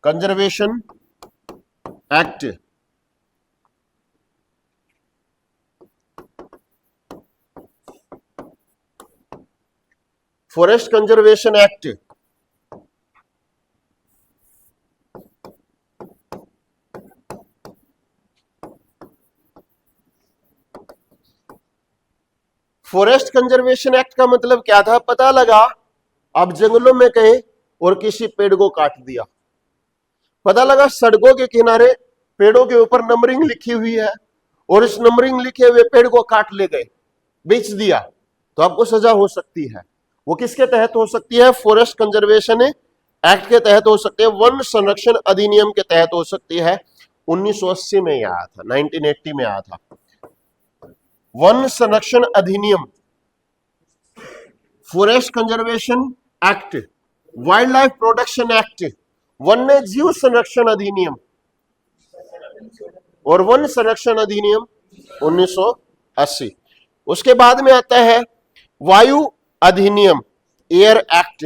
conservation act. Forest conservation act forest conservation act का मतलब क्या था? पता लगा अब जंगलों में गए और किसी पेड़ को काट दिया, पता लगा सड़कों के किनारे पेड़ों के ऊपर नंबरिंग लिखी हुई है और इस नंबरिंग लिखे हुए पेड़ को काट ले गए, बेच दिया, तो आपको सजा हो सकती है। वो किसके तहत हो सकती है? फॉरेस्ट कंजर्वेशन एक्ट के तहत हो सकती है, वन संरक्षण अधिनियम के तहत हो सकती है। 1980 में यह आया था, 1980 में आया था वन संरक्षण अधिनियम, forest conservation act, wild life protection act, वन्य जीव संरक्षण अधिनियम और वन संरक्षण अधिनियम 1980। उसके बाद में आता है वायु अधिनियम, एयर एक्ट,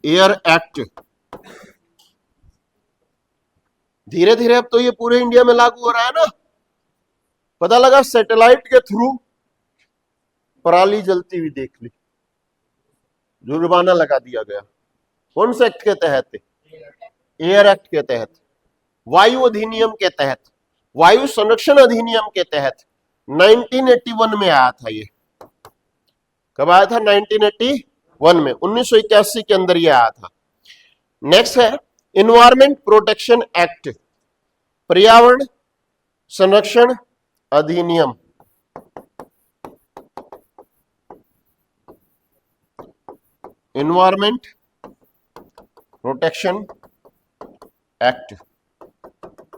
एयर एक्ट। धीरे धीरे अब तो ये पूरे इंडिया में लागू हो रहा है ना। पता लगा सैटेलाइट के थ्रू पराली जलती हुई देख ली, जुर्माना लगा दिया गया। कौन से एक्ट के तहत? एयर एक्ट के तहत, वायु अधिनियम के तहत, वायु संरक्षण अधिनियम के तहत 1981 में आया था। ये कब आया था? 1981 में, 1981 के अंदर ये आया था। नेक्स्ट है इन्वायरमेंट प्रोटेक्शन एक्ट, पर्यावरण संरक्षण अधिनियम, इन्वायरमेंट प्रोटेक्शन एक्ट,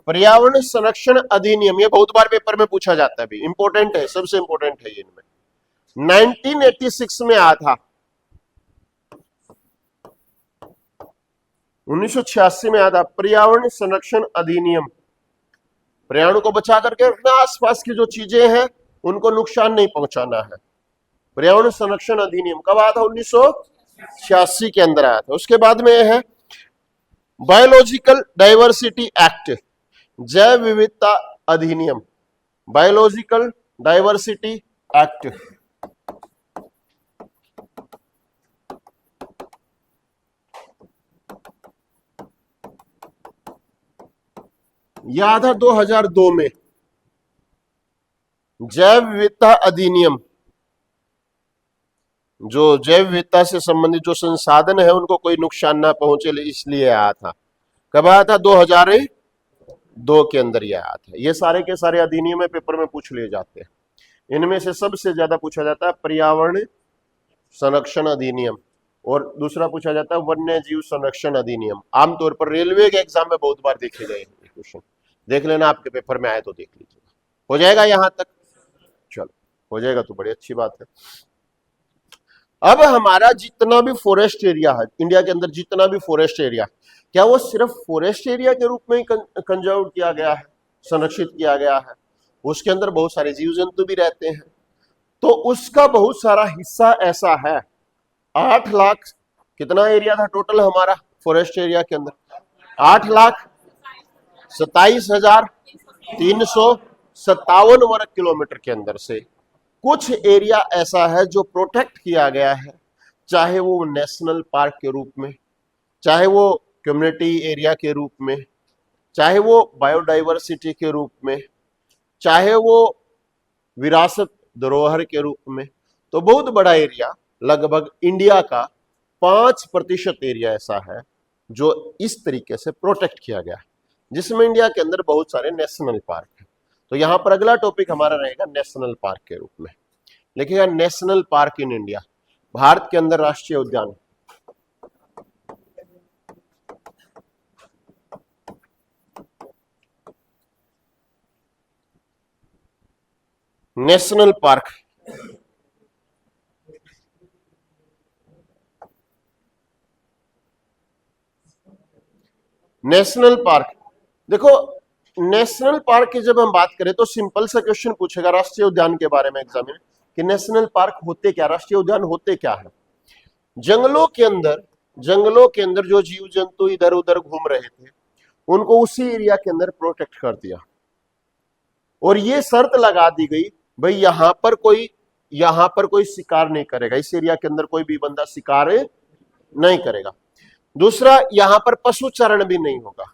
पर्यावरण संरक्षण अधिनियम। ये बहुत बार पेपर में पूछा जाता है, भी इंपॉर्टेंट है, सबसे इंपॉर्टेंट है ये इनमें। 1986 में आया था, 1986 में आया था पर्यावरण संरक्षण अधिनियम। पर्यावरण को बचा करके रखना, आसपास की जो चीजें हैं उनको नुकसान नहीं पहुंचाना है। पर्यावरण संरक्षण अधिनियम कब आया था? 1986 के अंदर आया था। उसके बाद में है बायोलॉजिकल डाइवर्सिटी एक्ट, जैव विविधता अधिनियम, बायोलॉजिकल डाइवर्सिटी एक्ट। यह था 2002 में, जैव विविधता अधिनियम, जो जैव विविधता से संबंधित जो संसाधन है उनको कोई नुकसान ना पहुंचे, इसलिए आया था। कब आया था? 2002 के अंदर ये आया था। ये सारे के सारे अधिनियम पेपर में पूछ लिए जाते हैं। इनमें से सबसे ज्यादा पूछा जाता है पर्यावरण संरक्षण अधिनियम और दूसरा पूछा जाता है वन्य जीव संरक्षण अधिनियम। आमतौर पर रेलवे के एग्जाम में बहुत बार देखे गए क्वेश्चन, देख लेना, आपके पेपर में आए तो देख लीजिएगा। हो जाएगा यहां तक? चलो, हो जाएगा तो बड़ी अच्छी बात है। अब हमारा जितना भी फॉरेस्ट एरिया है इंडिया के अंदर, जितना भी फॉरेस्ट एरिया, क्या वो सिर्फ फॉरेस्ट एरिया के रूप में ही कंजर्व किया गया है, संरक्षित किया गया है? उसके अंदर बहुत सारे जीव जंतु भी रहते हैं, तो उसका बहुत सारा हिस्सा ऐसा है। 8 लाख, कितना एरिया था टोटल हमारा फॉरेस्ट एरिया के अंदर? 8,27,357 वर्ग किलोमीटर के अंदर से कुछ एरिया ऐसा है जो प्रोटेक्ट किया गया है, चाहे वो नेशनल पार्क के रूप में, चाहे वो कम्युनिटी एरिया के रूप में, चाहे वो बायोडाइवर्सिटी के रूप में, चाहे वो विरासत धरोहर के रूप में। तो बहुत बड़ा एरिया, लगभग इंडिया का 5% एरिया ऐसा है जो इस तरीके से प्रोटेक्ट किया गया है, जिसमें इंडिया के अंदर बहुत सारे नेशनल पार्क है। तो यहां पर अगला टॉपिक हमारा रहेगा नेशनल पार्क के रूप में, लिखिएगा national park in India, Bharat के अंदर राष्ट्रीय उद्यान। नेशनल पार्क नेशनल पार्क, देखो नेशनल पार्क की जब हम बात करें तो सिंपल सा क्वेश्चन पूछेगा राष्ट्रीय उद्यान के बारे में एग्जाम में कि नेशनल पार्क होते क्या, राष्ट्रीय उद्यान होते क्या है। जंगलों के अंदर जो जीव जंतु इधर उधर घूम रहे थे उनको उसी एरिया के अंदर प्रोटेक्ट कर दिया और ये शर्त लगा दी गई भाई यहां पर कोई शिकार नहीं करेगा, इस एरिया के अंदर कोई भी बंदा शिकार नहीं करेगा। दूसरा यहां पर पशुचारण भी नहीं होगा,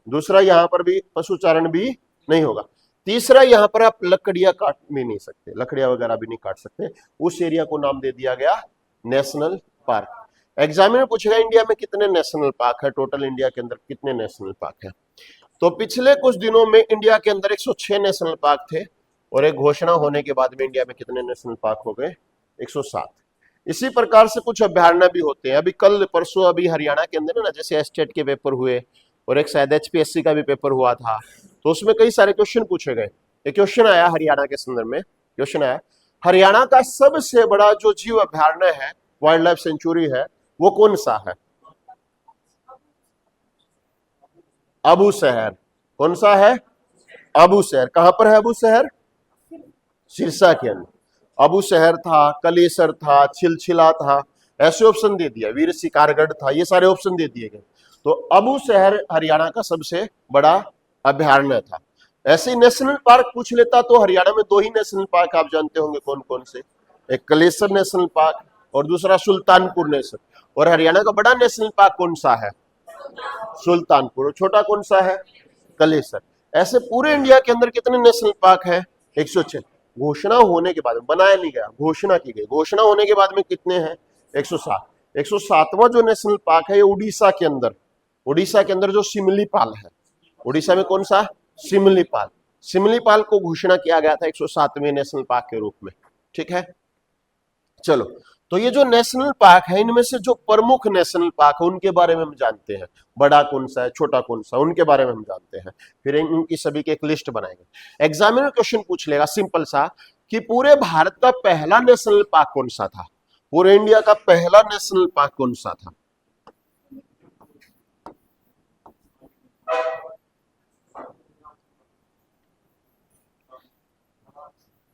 दूसरा यहां पर भी पशुचारण भी नहीं होगा। तीसरा यहां पर आप लकड़ियां काट भी नहीं सकते, लकड़ियां वगैरह भी नहीं काट सकते। उस एरिया को नाम दे दिया गया नेशनल पार्क। एग्जाम में पूछेगा इंडिया में कितने नेशनल पार्क है, टोटल इंडिया के अंदर कितने नेशनल पार्क है। तो पिछले कुछ दिनों में इंडिया के अंदर 106 नेशनल पार्क थे और एक घोषणा होने के बाद में इंडिया में कितने नेशनल पार्क हो गए, 107। इसी प्रकार से कुछ अभ्यारण्य भी होते हैं। अभी कल परसों अभी हरियाणा के अंदर ना, जैसे एस्टेट के पेपर हुए और एक शायद HPSC का भी पेपर हुआ था, तो उसमें कई सारे क्वेश्चन पूछे गए। एक क्वेश्चन आया हरियाणा के संदर्भ में, क्वेश्चन आया हरियाणा का सबसे बड़ा जो जीव अभ्यारण्य है, वाइल्ड लाइफ सेंचुरी है, वो कौन सा है। अबूशहर। कौन सा है, अबूशहर। कहां पर है अबूशहर, सिरसा के अंदर। अबूशहर था, कलेसर था, छिलछिला था, ऐसे ऑप्शन दे दिया, वीर शिकारगढ़ था, ये सारे ऑप्शन दे दिए गए। तो अबूशहर हरियाणा का सबसे बड़ा अभ्यारण्य था। ऐसे नेशनल पार्क पूछ लेता तो हरियाणा में 2 ही नेशनल पार्क आप जानते होंगे कौन कौन से, एक कलेसर नेशनल पार्क और दूसरा सुल्तानपुर नेशनल। और हरियाणा का बड़ा नेशनल पार्क कौन सा है, सुल्तानपुर। और छोटा कौन सा है, कलेसर। ऐसे पूरे इंडिया के अंदर कितने नेशनल पार्क है, 106। घोषणा होने के बाद में, बनाया नहीं गया, घोषणा की गई, घोषणा होने के बाद में कितने हैं, 107। 107वां जो नेशनल पार्क है ये उड़ीसा के अंदर जो सिमलीपाल है, उड़ीसा में कौन सा, सिमलीपाल को घोषणा किया गया था 107वें नेशनल पार्क के रूप में। ठीक है, चलो तो ये जो नेशनल पार्क है इनमें से जो प्रमुख नेशनल पार्क है उनके बारे में हम जानते हैं, बड़ा कौन सा है, छोटा कौन सा, उनके बारे में हम जानते हैं। फिर इनकी सभी की एक लिस्ट बनाएंगे। एग्जामिनर क्वेश्चन पूछ लेगा सिंपल सा कि पूरे भारत का पहला नेशनल पार्क कौन सा था, पूरे इंडिया का पहला नेशनल पार्क कौन सा था।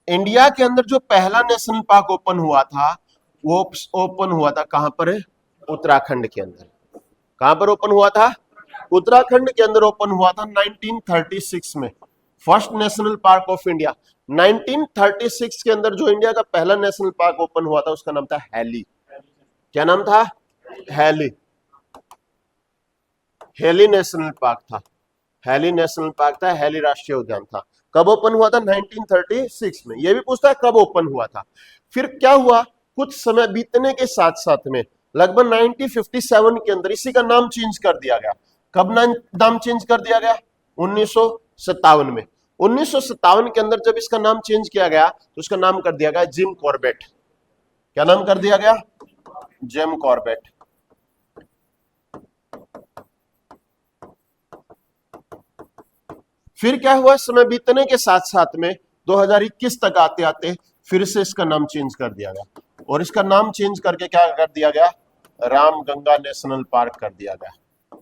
इंडिया के अंदर जो पहला नेशनल पार्क ओपन हुआ था वो ओपन हुआ था कहां पर है, उत्तराखंड के अंदर। कहां पर ओपन हुआ था, उत्तराखंड के अंदर ओपन हुआ था 1936 में, first national park of India. 1936 के अंदर जो इंडिया का पहला नेशनल पार्क ओपन हुआ था उसका नाम था हैली। क्या नाम था, हैली। हैली नेशनल पार्क था, हैली नेशनल पार्क था, हैली राष्ट्रीय उद्यान था। कब ओपन हुआ था, 1936 में। यह भी पूछता है कब ओपन हुआ था। फिर क्या हुआ, कुछ समय बीतने के साथ साथ में लगभग 1957 के अंदर इसी का नाम चेंज कर दिया गया। कब नाम चेंज कर दिया गया, 1957 में। 1957 के अंदर जब इसका नाम चेंज किया गया तो उसका नाम कर दिया गया जिम कॉर्बेट। क्या नाम कर दिया गया, जिम कॉर्बेट। फिर क्या हुआ, समय बीतने के साथ साथ में 2021 तक आते आते फिर से इसका नाम चेंज कर दिया गया और इसका नाम चेंज करके क्या कर दिया गया, रामगंगा नेशनल पार्क कर दिया गया।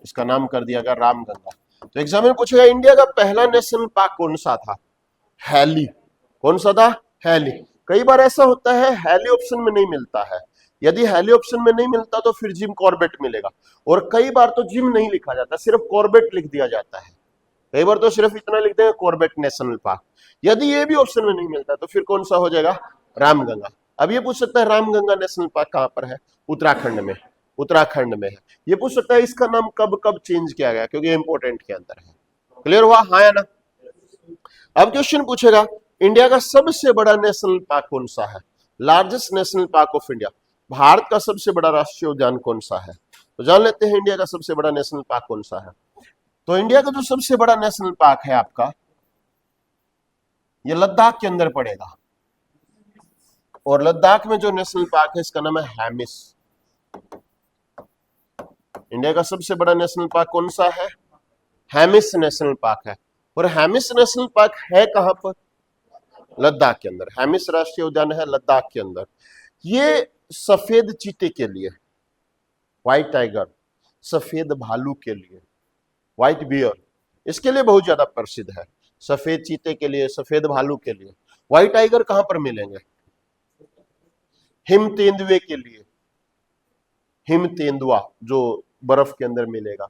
इसका नाम कर दिया गया रामगंगा। तो एग्जाम में पूछेगा इंडिया का पहला नेशनल पार्क कौन सा था, हैली। कौन सा था, हैली। कई बार ऐसा होता है हैली ऑप्शन में नहीं मिलता है, यदि हैली ऑप्शन में नहीं मिलता तो फिर जिम कॉर्बेट मिलेगा। और कई बार तो जिम नहीं लिखा जाता, सिर्फ कॉर्बेट लिख दिया जाता है। कई बार तो सिर्फ इतना लिखते हैं कॉर्बेट नेशनल पार्क। यदि ये भी ऑप्शन में नहीं मिलता तो फिर कौन सा हो जाएगा, रामगंगा। अब ये पूछ सकता है रामगंगा नेशनल पार्क कहां पर है, उत्तराखंड में, उत्तराखंड में है। ये पूछ सकता है इसका नाम कब कब चेंज किया गया, क्योंकि इंपोर्टेंट के अंदर है। क्लियर हुआ, हाँ या ना। अब क्वेश्चन पूछेगा इंडिया का सबसे बड़ा नेशनल पार्क कौन सा है, largest national park of India. Bharat का सबसे बड़ा राष्ट्रीय उद्यान कौन सा है, तो जान लेते हैं इंडिया का सबसे बड़ा नेशनल पार्क कौन सा है। तो इंडिया का जो सबसे बड़ा नेशनल पार्क है आपका, ये लद्दाख के अंदर पड़ेगा। और लद्दाख में जो नेशनल पार्क है इसका नाम है हैमिस। इंडिया का सबसे बड़ा नेशनल पार्क कौन सा है, हैमिस नेशनल पार्क है। और हैमिस नेशनल पार्क है कहां पर, लद्दाख के अंदर। हैमिस राष्ट्रीय उद्यान है लद्दाख के अंदर। ये सफेद चीते के लिए, व्हाइट टाइगर, सफेद भालू के लिए, व्हाइट बियर, इसके लिए बहुत ज्यादा प्रसिद्ध है, सफेद चीते के लिए, सफेद भालू के लिए। व्हाइट टाइगर कहां पर मिलेंगे? हिम तेंदुए के लिए, हिम तेंदुआ जो बर्फ के अंदर मिलेगा,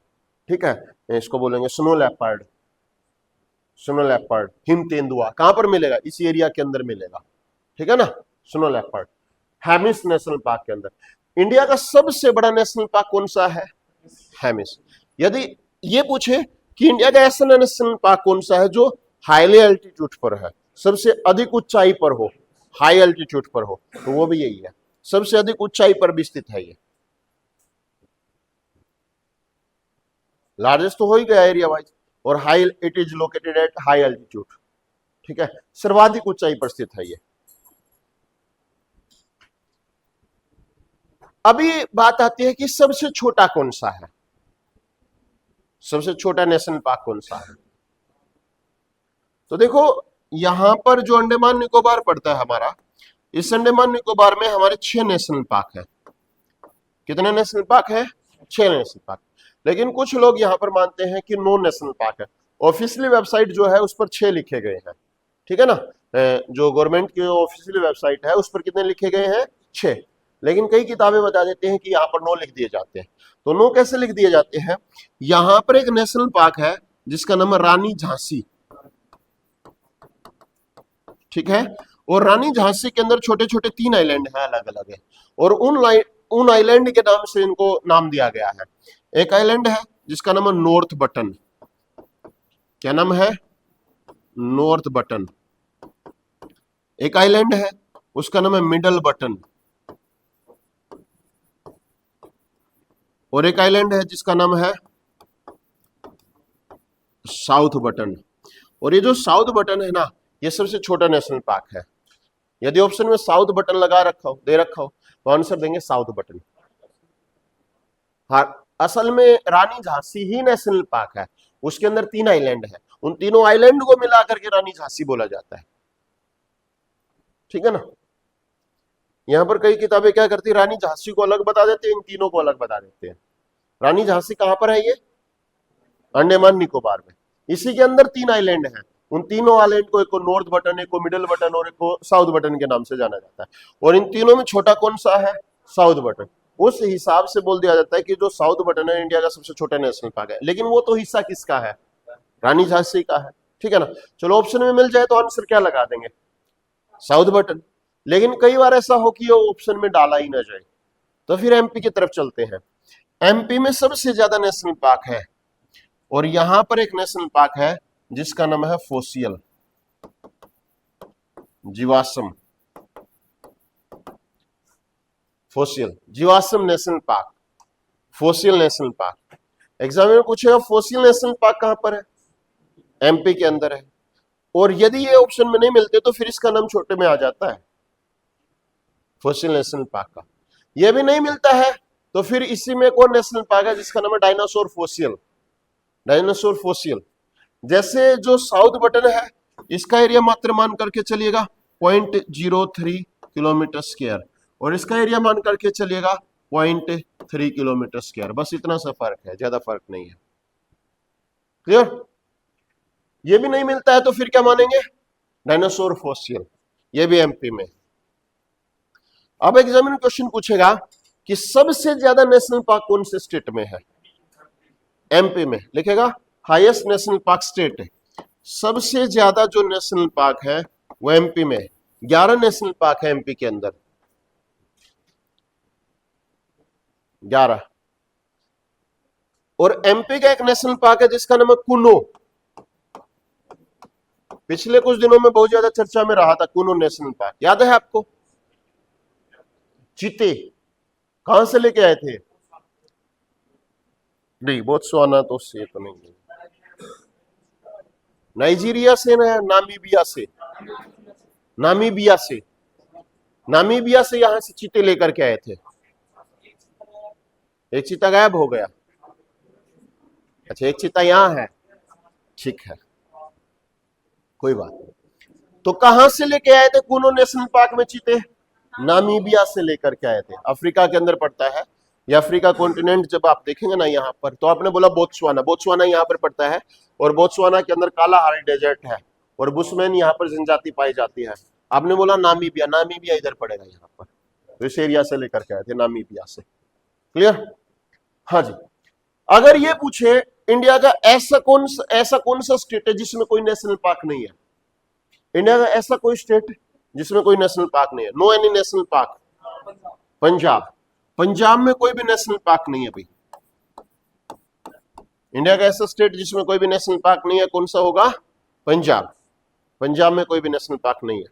ठीक है, इसको बोलेंगे snow leopard, snow leopard, him तेंदुआ कहां पर मिलेगा? इस एरिया के अंदर मिलेगा, ठीक है ना, snow leopard. Hemis national park के अंदर। इंडिया का सबसे बड़ा नेशनल पार्क कौन सा है? हेमिस। यदि ये पूछे कि इंडिया का ऐसा नेशनल पार्क कौन सा है जो हाईली एल्टीट्यूड पर है, सबसे अधिक ऊंचाई पर हो, हाई एल्टीट्यूड पर हो, तो वो भी यही है, सबसे अधिक ऊंचाई पर भी स्थित है ये। लार्जेस्ट तो हो ही गया एरिया वाइज, और high, it is located at high altitude, ठीक है, सर्वाधिक ऊंचाई पर स्थित है ये। अभी बात आती है कि सबसे छोटा कौन सा है, सबसे छोटा नेशनल पार्क कौन सा है? तो देखो यहां पर जो अंडमान निकोबार पड़ता है हमारा, इस अंडमान निकोबार में हमारे 6 नेशनल पार्क है। कितने नेशनल पार्क है? 6 नेशनल पार्क। लेकिन कुछ लोग यहां पर मानते हैं कि 9 नेशनल पार्क है। ऑफिशियली वेबसाइट जो है उस पर 6 लिखे गए हैं, ठीक है ना, जो गवर्नमेंट की ऑफिशियली वेबसाइट है उस पर कितने लिखे गए हैं? 6। लेकिन कई किताबें बता देते हैं कि यहाँ पर 9 लिख दिए जाते हैं। तो 9 कैसे लिख दिए जाते हैं? यहां पर एक नेशनल पार्क है जिसका नाम है रानी झांसी, ठीक है, और रानी झांसी के अंदर छोटे छोटे 3 आइलैंड हैं, अलग अलग है, और उन आइलैंड के नाम से इनको नाम दिया गया है। एक आइलैंड है जिसका नाम है नॉर्थ बटन, क्या नाम है? North button. एक आइलैंड है उसका नाम है मिडल बटन, और एक आइलैंड है जिसका नाम है साउथ बटन। और ये जो साउथ बटन है ना, ये सबसे छोटा नेशनल पार्क है। यदि ऑप्शन में साउथ बटन लगा रखा हो, दे रखा हो, तो आंसर देंगे साउथ बटन। हाँ, असल में रानी झांसी ही नेशनल पार्क है, उसके अंदर 3 आइलैंड है, उन तीनों आइलैंड को मिलाकर के रानी झांसी बोला जाता है, ठीक है ना। यहां पर कई किताबें क्या करती है, रानी झांसी को अलग बता देते हैं, इन तीनों को अलग बता देते हैं। रानी झांसी कहां पर है? ये अंडमान निकोबार में। इसी के अंदर 3 आइलैंड हैं, उन तीनों आइलैंड को, एक को नॉर्थ बटन, एक को मिडिल बटन और एक को साउथ बटन के नाम से जाना जाता है। और इन तीनों में छोटा कौन सा है? South button. उस हिसाब से बोल दिया जाता है कि जो साउथ बटन है इंडिया का सबसे छोटा नेशनल पार्क है, लेकिन वो तो हिस्सा किसका है? रानी झांसी का है, ठीक है ना। चलो ऑप्शन में मिल जाए तो आंसर क्या लगा देंगे? South button. लेकिन कई बार ऐसा हो कि वो ऑप्शन में डाला ही ना जाए, तो फिर एमपी की तरफ चलते हैं। एमपी में सबसे ज्यादा नेशनल पार्क है, और यहां पर एक नेशनल पार्क है जिसका नाम है फोसियल, जीवाश्म, फोसियल जीवाश्म national park, fossil national park. Exam में पूछेगा फोसियल नेशनल पार्क कहां पर है? एमपी के अंदर है। और यदि ये ऑप्शन में नहीं मिलते तो फिर इसका नाम छोटे में आ जाता है, फोसियल नेशनल पार्क का। यह भी नहीं मिलता है तो फिर इसी में कौन नेशनल पार्क है जिसका नाम है डायनासोर फोसियल, डायनासोर फोसियल। जैसे जो साउथ बटन है इसका एरिया मात्र मान करके चलिएगा 0.03 किलोमीटर स्क्वायर, और इसका एरिया मान करके चलिएगा 0.3 किलोमीटर स्क्वायर, बस इतना सा फर्क है, ज्यादा फर्क नहीं है। क्लियर? ये भी नहीं मिलता है तो फिर क्या मानेंगे? डायनासोर फोसियल। ये भी एमपी में। अब एग्जामिनर क्वेश्चन पूछेगा कि सबसे ज्यादा नेशनल पार्क कौन से स्टेट में है? एमपी में। लिखेगा हाईएस्ट नेशनल पार्क स्टेट है, सबसे ज्यादा जो नेशनल पार्क है वो एमपी में। 11 नेशनल पार्क है एमपी के अंदर, 11। और एमपी का एक नेशनल पार्क है जिसका नाम है कुनो, पिछले कुछ दिनों में बहुत ज्यादा चर्चा में रहा था कुनो नेशनल पार्क, याद है आपको? चीते कहां से लेके आए थे? नहीं, बोत्सवाना तो से तो नहीं, नाइजीरिया से ना, नामीबिया से, नामीबिया से, नामीबिया से यहां से चीते लेकर के आए थे। एक चीता गायब हो गया, अच्छा एक चीता यहां है, ठीक है, कोई बात नहीं। तो कहां से लेके आए थे कुनो नेशनल पार्क में चीते? नामीबिया से लेकर के आए थे, अफ्रीका के अंदर पड़ता है। या अफ्रीका कॉन्टिनेंट जब आप देखेंगे ना यहाँ पर, तो आपने बोला बोत्सवाना, बोत्सवाना यहाँ पर पड़ता है, और बोत्सवाना के अंदर कालाहारी डेजर्ट है और बुशमैन यहाँ पर जनजाति पाई जाती है। आपने बोला नामीबिया, नामीबिया इधर पड़ेगा यहाँ पर, तो इस एरिया से लेकर के आए थे, नामीबिया से। क्लियर? हाँ जी। अगर ये पूछे इंडिया का ऐसा कौन सा स्टेट है जिसमें कोई नेशनल पार्क नहीं है, इंडिया का ऐसा कोई स्टेट जिसमें कोई नेशनल पार्क नहीं है, no any national park? Punjab. Punjab में कोई भी नेशनल पार्क नहीं है भाई। इंडिया का ऐसा स्टेट जिसमें कोई भी नेशनल पार्क नहीं है, कौन सा होगा? पंजाब। पंजाब में कोई भी नेशनल पार्क नहीं है।